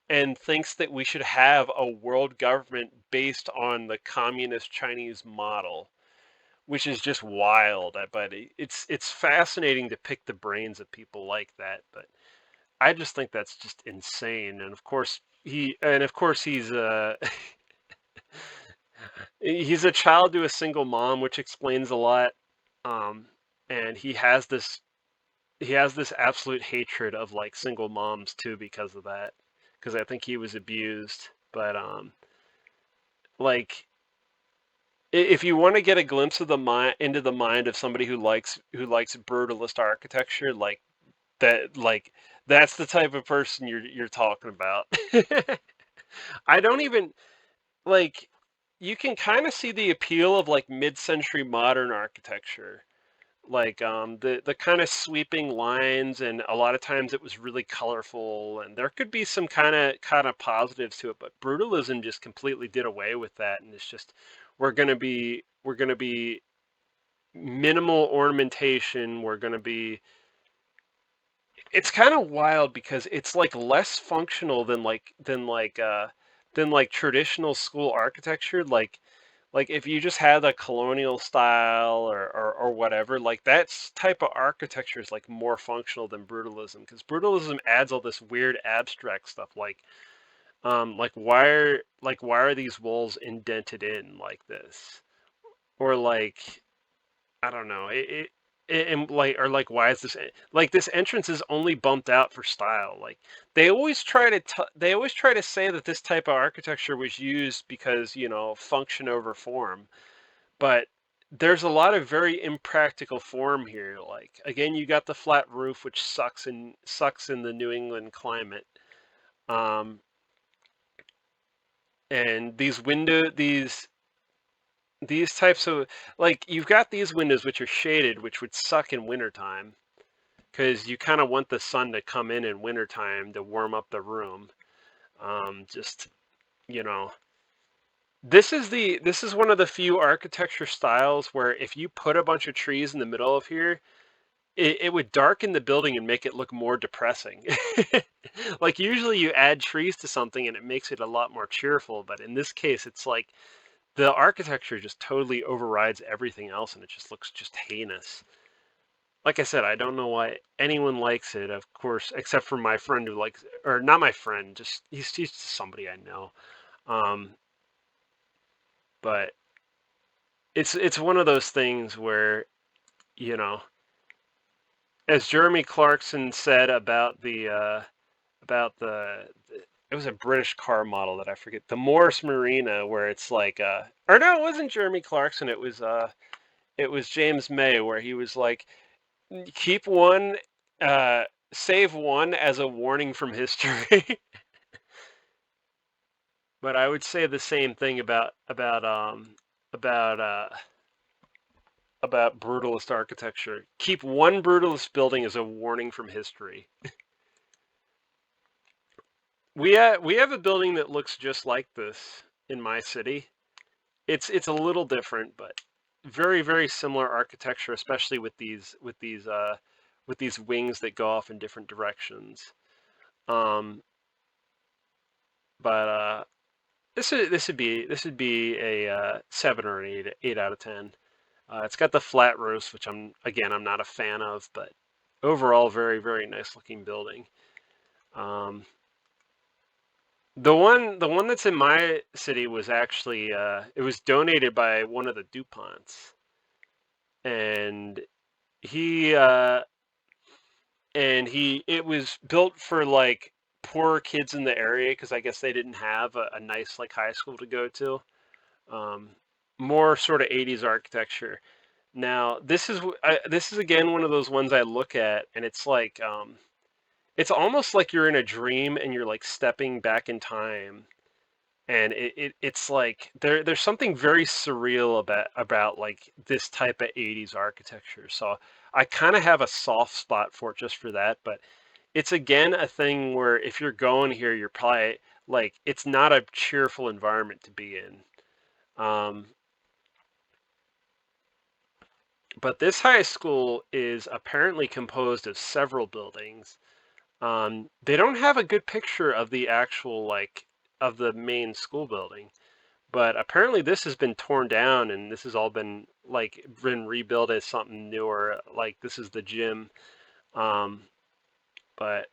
and thinks that we should have a world government based on the communist Chinese model, which is just wild. But it's fascinating to pick the brains of people like that. But I just think that's just insane. And of course he's a child to a single mom, which explains a lot. Um, and he has this absolute hatred of like single moms too because of that. Because I think he was abused. But like if you want to get a glimpse of the mind into the mind of somebody who likes brutalist architecture, like that's the type of person you're talking about. I don't even like you can kind of see the appeal of like mid-century modern architecture, like the kind of sweeping lines, and a lot of times it was really colorful, and there could be some kind of positives to it, but brutalism just completely did away with that, and it's just we're gonna be minimal ornamentation. We're gonna be It's kind of wild because it's like less functional than like traditional school architecture. Like if you just had a colonial style or whatever, like that type of architecture is like more functional than brutalism, because brutalism adds all this weird abstract stuff like why are these walls indented in like this, or like I don't know. And like or like why is like this entrance is only bumped out for style? Like they always try to say that this type of architecture was used because, you know, function over form. But there's a lot of very impractical form here. Like again, you got the flat roof, which sucks in the New England climate. Um, and these types of, like, you've got these windows which are shaded, which would suck in wintertime because you kind of want the sun to come in wintertime to warm up the room. Just, you know, this is one of the few architecture styles where if you put a bunch of trees in the middle of here, it would darken the building and make it look more depressing. Like usually you add trees to something and it makes it a lot more cheerful, but in this case it's like the architecture just totally overrides everything else and it just looks just heinous. Like I said, I don't know why anyone likes it, of course, except for my friend who likes, or not my friend, just he's just somebody I know. Um, but it's one of those things where, you know, as Jeremy Clarkson said about it was a British car model that I forget, the Morris Marina, where it's like or no, it wasn't Jeremy Clarkson, it was It was James May where he was like, keep one, uh, save one as a warning from history. But I would say the same thing about about brutalist architecture. Keep one brutalist building as a warning from history. We have a building that looks just like this in my city. It's a little different, but very similar architecture, especially with these wings that go off in different directions. Um, but this would be a 7 or an 8 out of 10. It's got the flat roofs, which I'm not a fan of, but overall very nice looking building. Um, the one that's in my city was actually it was donated by one of the DuPonts, and he it was built for like poor kids in the area because I guess they didn't have a nice like high school to go to. Um, More sort of 80s architecture. Now, this is again one of those ones I look at, and it's like it's almost like you're in a dream and you're like stepping back in time, and it's like there's something very surreal about like this type of 80s architecture. So I kind of have a soft spot for it just for that, but it's again a thing where if you're going here, you're probably like it's not a cheerful environment to be in. Um, but this high school is apparently composed of several buildings. They don't have a good picture of the actual like of the main school building, but apparently this has been torn down and this has all been rebuilt as something newer. Like this is the gym. Um, but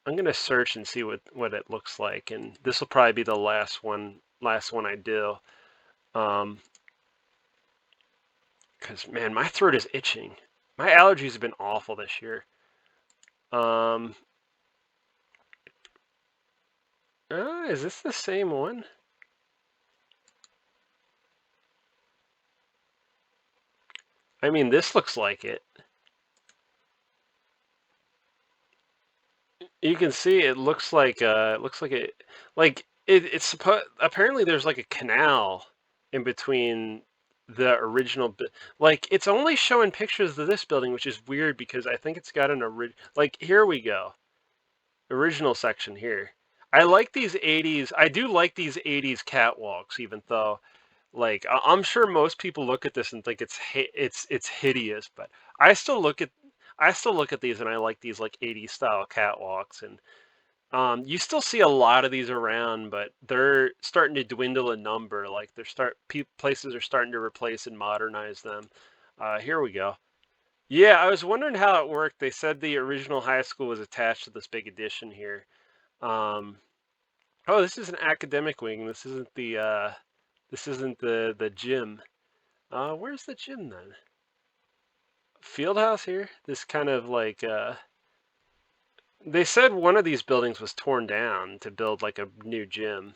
I'm gonna search and see what it looks like, and this will probably be the last one I do. Um, because man, my throat is itching. My allergies have been awful this year. Um, is this the same one? I mean, this looks like it. You can see it looks like it's supposed apparently there's like a canal in between the like it's only showing pictures of this building, which is weird because I think it's got an like here we go. Original section here. I like these 80s. I do like these 80s catwalks even though like I'm sure most people look at this and think it's hideous, but I still look at I still look at these and I like these like 80s style catwalks, and you still see a lot of these around, but they're starting to dwindle in number. Like places are starting to replace and modernize them. Here we go. Yeah, I was wondering how it worked. They said the original high school was attached to this big addition here. Um, oh, this is an academic wing. This isn't the gym. Where's the gym then? Field house here? This kind of like they said one of these buildings was torn down to build like a new gym.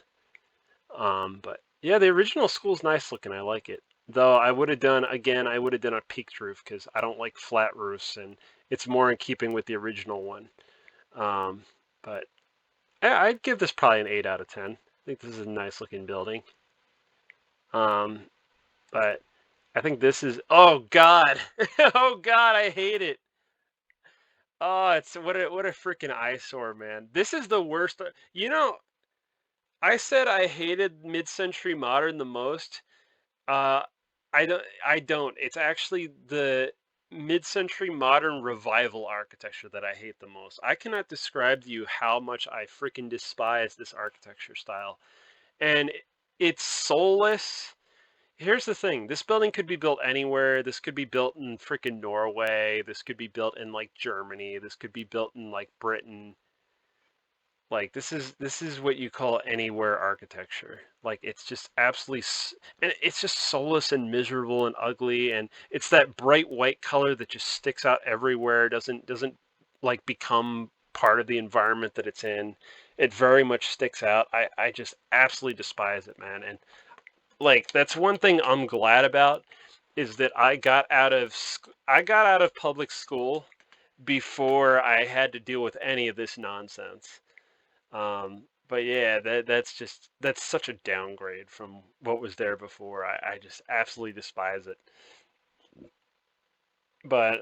But yeah, the original school's nice looking. I like it. Though I would have done a peaked roof because I don't like flat roofs, and it's more in keeping with the original one. Um, but yeah, I'd give this probably an 8 out of 10. I think this is a nice looking building. Um, but I think this is, oh God, oh God, I hate it. Oh, it's what a freaking eyesore, man. This is the worst. You know, I said I hated mid-century modern the most. Uh, I don't. It's actually the mid-century modern revival architecture that I hate the most. I cannot describe to you how much I freaking despise this architecture style. And it's soulless. Here's the thing. This building could be built anywhere. This could be built in freaking Norway. This could be built in like Germany. This could be built in like Britain. Like this is what you call anywhere architecture. Like it's just and it's just soulless and miserable and ugly, and it's that bright white color that just sticks out everywhere. Doesn't like become part of the environment that it's in. It very much sticks out. I just absolutely despise it, man. And like that's one thing I'm glad about. is that I got out of public school before I had to deal with any of this nonsense. But yeah, that's such a downgrade from what was there before. I just absolutely despise it. But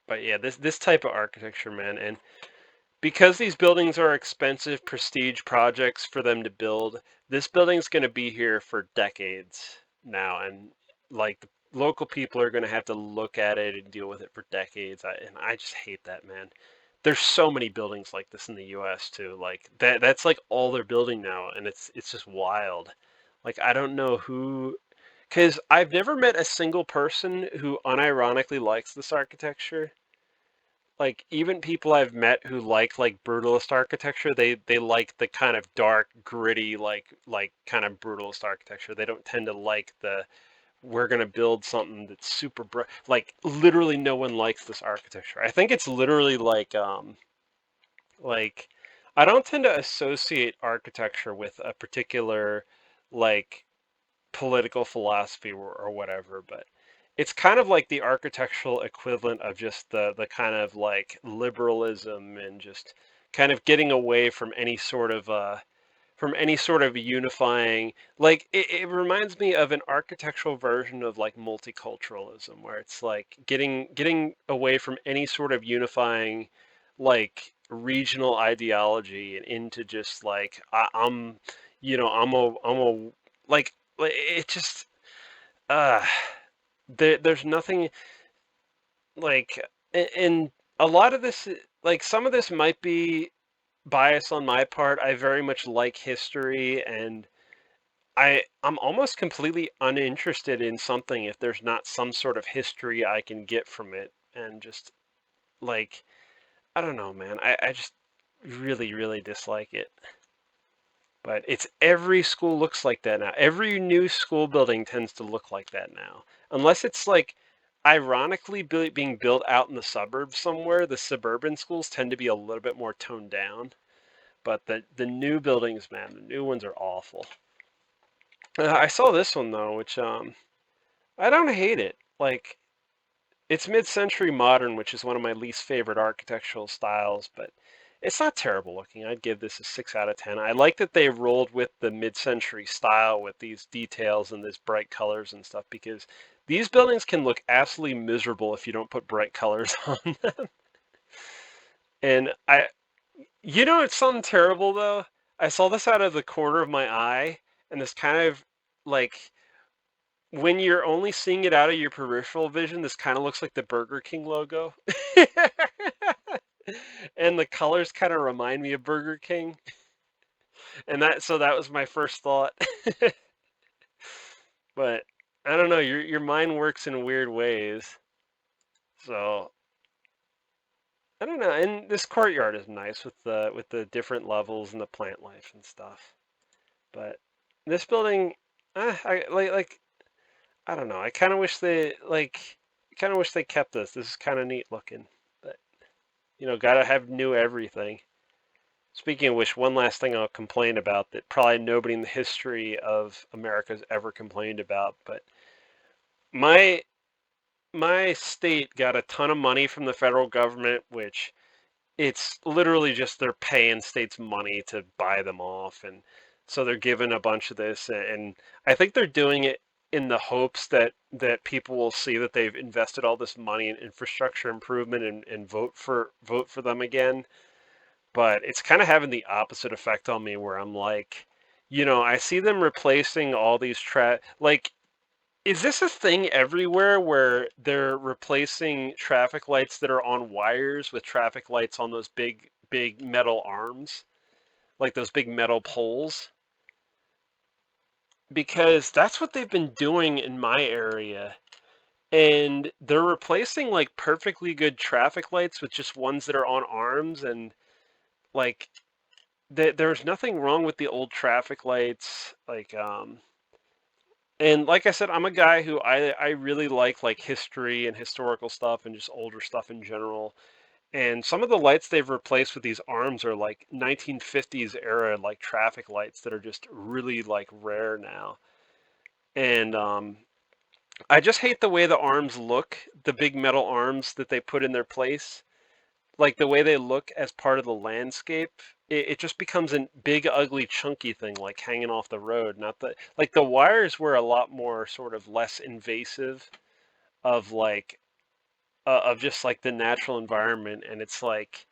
but yeah, this type of architecture, man, and because these buildings are expensive prestige projects for them to build, this building's going to be here for decades now, and like the local people are going to have to look at it and deal with it for decades. And I just hate that, man. There's so many buildings like this in the US too. Like that's like all they're building now, and it's just wild. Like I don't know who, because I've never met a single person who unironically likes this architecture. Like even people I've met who like brutalist architecture, they like the kind of dark, gritty, like kind of brutalist architecture. They don't tend to like the we're gonna build something that's super bright. Like literally, no one likes this architecture. I think it's literally like I don't tend to associate architecture with a particular like political philosophy or whatever, but it's kind of like the architectural equivalent of just the kind of like liberalism and just kind of getting away from any sort of unifying, like it reminds me of an architectural version of like multiculturalism where it's like getting away from any sort of unifying like regional ideology and into just like I'm I'm a like it just uh there's nothing like and a lot of this like some of this might be bias on my part. I very much like history, and I'm almost completely uninterested in something if there's not some sort of history I can get from it. And just like I don't know, man. I just really dislike it. But it's every school looks like that now. Every new school building tends to look like that now. Unless it's like ironically being built out in the suburbs somewhere, the suburban schools tend to be a little bit more toned down. But the new buildings, man, the new ones are awful. I saw this one though, which I don't hate it. Like it's mid-century modern, which is one of my least favorite architectural styles, but it's not terrible looking. I'd give this a 6 out of 10. I like that they rolled with the mid-century style with these details and this bright colors and stuff because these buildings can look absolutely miserable if you don't put bright colors on them. And it's something terrible though. I saw this out of the corner of my eye, and this kind of like when you're only seeing it out of your peripheral vision, this kind of looks like the Burger King logo. And the colors kind of remind me of Burger King. And that was my first thought. But I don't know, your mind works in weird ways. So I don't know. And this courtyard is nice with the different levels and the plant life and stuff. But this building, I like I don't know. I kind of wish they kept this. This is kind of neat looking, but gotta have new everything. Speaking of which, one last thing I'll complain about that probably nobody in the history of America has ever complained about, but my my state got a ton of money from the federal government, which it's literally just they're paying states money to buy them off, and so they're giving a bunch of this, and I think they're doing it in the hopes that people will see that they've invested all this money in infrastructure improvement and vote for them again. But it's kind of having the opposite effect on me where I'm like, I see them replacing all these like is this a thing everywhere where they're replacing traffic lights that are on wires with traffic lights on those big metal arms, like those big metal poles? Because that's what they've been doing in my area. And they're replacing like perfectly good traffic lights with just ones that are on arms, and like there's nothing wrong with the old traffic lights, and like I said, I'm a guy who I really like history and historical stuff and just older stuff in general. And some of the lights they've replaced with these arms are like 1950s era like traffic lights that are just really like rare now. And I just hate the way the arms look, the big metal arms that they put in their place. Like the way they look as part of the landscape, it just becomes a big, ugly, chunky thing like hanging off the road. Not the like the wires were a lot more sort of less invasive of like of just like the natural environment, and it's like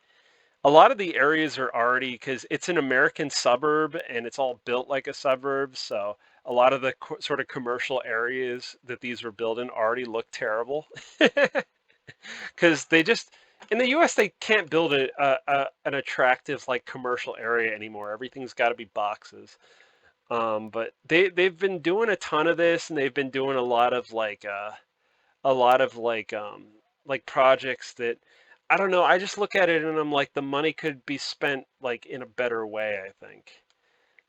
a lot of the areas are already because it's an American suburb and it's all built like a suburb, so a lot of the sort of commercial areas that these were built in already look terrible. Because they just in the U.S. they can't build an attractive like commercial area anymore. Everything's got to be boxes. But they've been doing a ton of this, and they've been doing a lot of like projects that I don't know. I just look at it and I'm like, the money could be spent like in a better way, I think.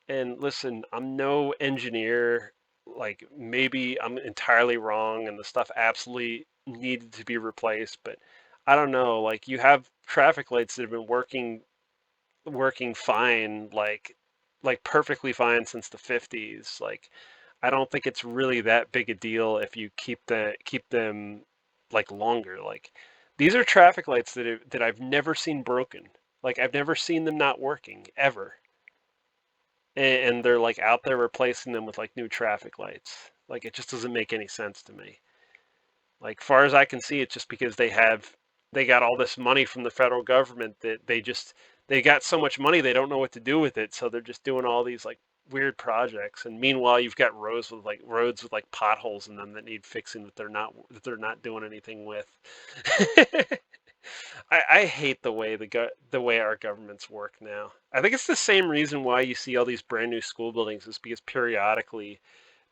And listen, I'm no engineer. Like maybe I'm entirely wrong and the stuff absolutely needed to be replaced, but I don't know. Like you have traffic lights that have been working fine, like perfectly fine since the 50s. Like I don't think it's really that big a deal if you keep them like longer. Like these are traffic lights that I've never seen broken. Like I've never seen them not working ever, and they're like out there replacing them with like new traffic lights. Like it just doesn't make any sense to me. Like far as I can see, it's just because they got all this money from the federal government that they got so much money they don't know what to do with it, so they're just doing all these like weird projects. And meanwhile, you've got roads with like potholes in them that need fixing that they're not doing anything with. I hate the way our governments work now. I think it's the same reason why you see all these brand new school buildings is because periodically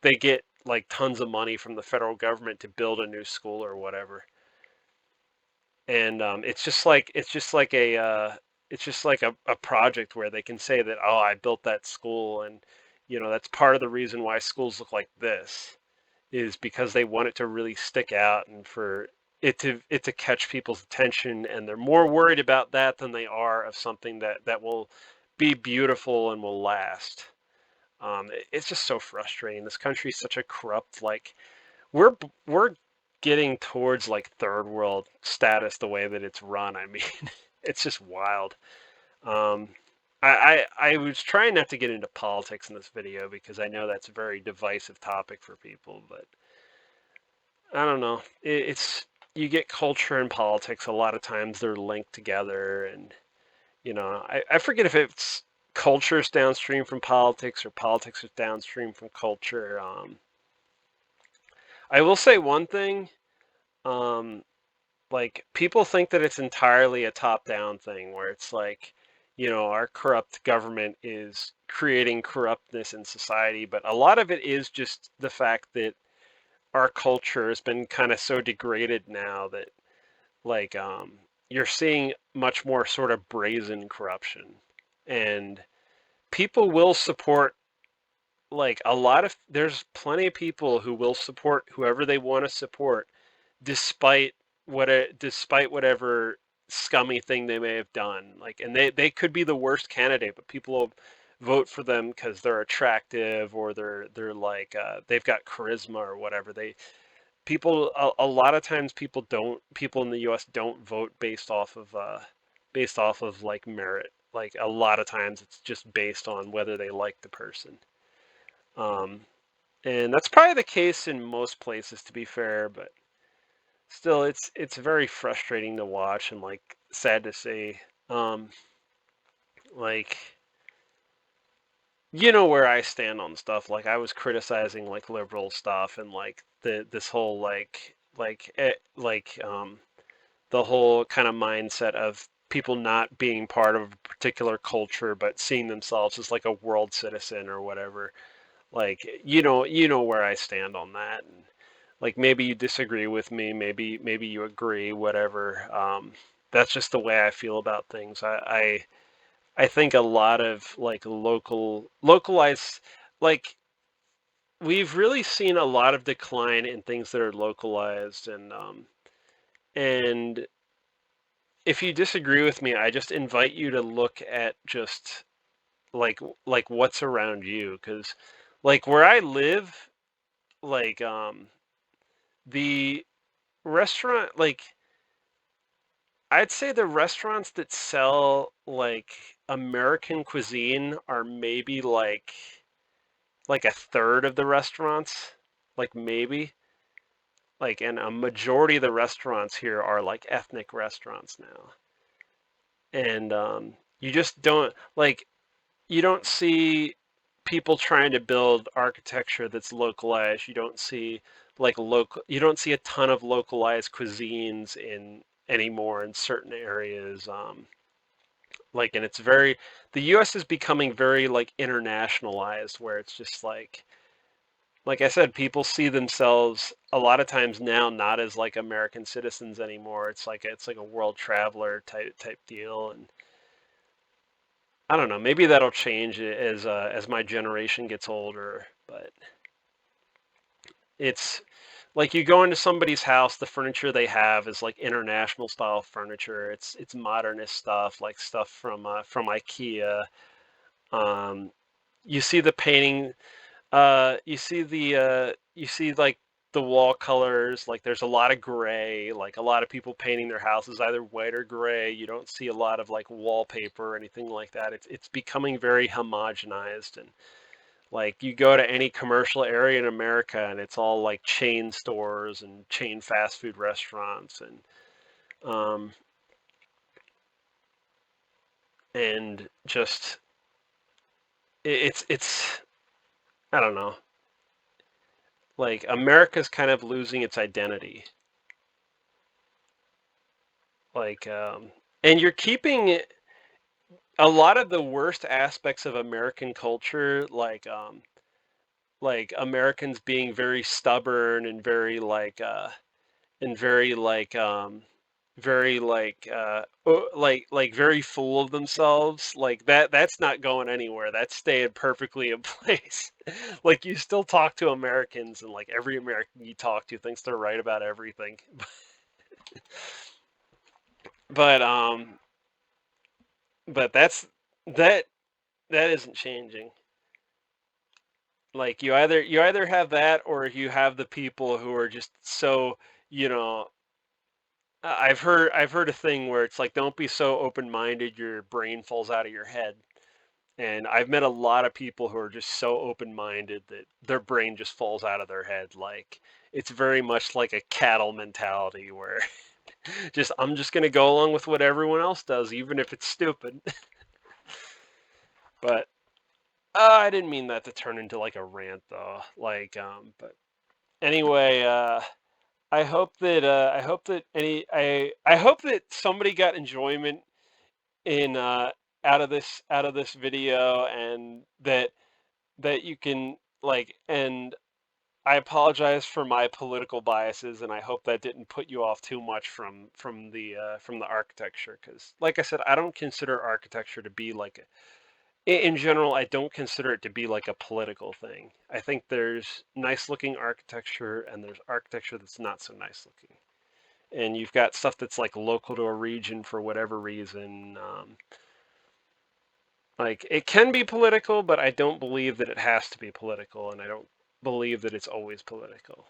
they get like tons of money from the federal government to build a new school or whatever. And it's just like a project where they can say that, oh, I built that school, and that's part of the reason why schools look like this is because they want it to really stick out and for it to catch people's attention, and they're more worried about that than they are of something that will be beautiful and will last. It's just so frustrating. This country is such a corrupt, like we're getting towards like third world status the way that it's run. I mean, it's just wild. Um, I was trying not to get into politics in this video because I know that's a very divisive topic for people, but I don't know. It's you get culture and politics a lot of times they're linked together, and I forget if it's culture is downstream from politics or politics is downstream from culture. I will say one thing. Um, like people think that it's entirely a top-down thing where it's like, our corrupt government is creating corruptness in society, but a lot of it is just the fact that our culture has been kind of so degraded now that like you're seeing much more sort of brazen corruption, and people will support like a lot of there's plenty of people who will support whoever they want to support despite despite whatever scummy thing they may have done. Like, and they could be the worst candidate, but people will vote for them because they're attractive or they're like they've got charisma or whatever. A lot of times people in the U.S. don't vote based off of like merit. Like a lot of times it's just based on whether they like the person. Um, and that's probably the case in most places, to be fair, but still it's very frustrating to watch and like sad to see. um like where I stand on stuff. Like I was criticizing like liberal stuff and like this whole the whole kind of mindset of people not being part of a particular culture but seeing themselves as like a world citizen or whatever. Like where I stand on that. And like maybe you disagree with me, maybe you agree, whatever. That's just the way I feel about things. I think a lot of like localized, like we've really seen a lot of decline in things that are localized, and if you disagree with me, I just invite you to look at just like what's around you, because like where I live, like the restaurant like I'd say the restaurants that sell like American cuisine are maybe like a third of the restaurants, like maybe like and a majority of the restaurants here are like ethnic restaurants now. And you just don't like you don't see people trying to build architecture that's localized. You don't see you don't see a ton of localized cuisines in anymore in certain areas. Like and it's very the US is becoming very like internationalized where it's just like I said, people see themselves a lot of times now not as like American citizens anymore. It's like a world traveler type deal, and I don't know. Maybe that'll change as my generation gets older. But it's like you go into somebody's house, the furniture they have is like international style furniture. It's modernist stuff, like stuff from IKEA. Um, you see the painting. You see like the wall colors, like there's a lot of gray, like a lot of people painting their houses either white or gray. You don't see a lot of like wallpaper or anything like that. It's becoming very homogenized and like you go to any commercial area in America and it's all like chain stores and chain fast food restaurants um and just it's I don't know. Like America's kind of losing its identity. Like and you're keeping a lot of the worst aspects of American culture like Americans being very stubborn and very very like very full of themselves like that's not going anywhere. That's staying perfectly in place. Like you still talk to Americans and like every American you talk to thinks they're right about everything. But but that that isn't changing. Like you either have that or you have the people who are just so, you know, I've heard a thing where it's like don't be so open-minded your brain falls out of your head. And I've met a lot of people who are just so open-minded that their brain just falls out of their head. Like it's very much like a cattle mentality where just I'm just gonna go along with what everyone else does, even if it's stupid. But I didn't mean that to turn into like a rant though. Like but anyway, I hope that I hope that somebody got enjoyment in out of this video and that you can like and I apologize for my political biases and I hope that didn't put you off too much from the architecture because like I said I don't consider architecture to be like in general, I don't consider it to be like a political thing. I think there's nice looking architecture and there's architecture that's not so nice looking. And you've got stuff that's like local to a region for whatever reason. Like it can be political, but I don't believe that it has to be political, and I don't believe that it's always political.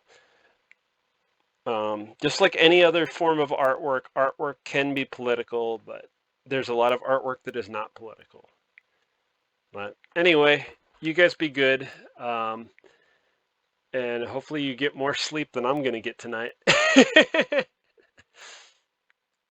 Just like any other form of artwork, artwork can be political, but there's a lot of artwork that is not political. But anyway, you guys be good. And hopefully you get more sleep than I'm going to get tonight.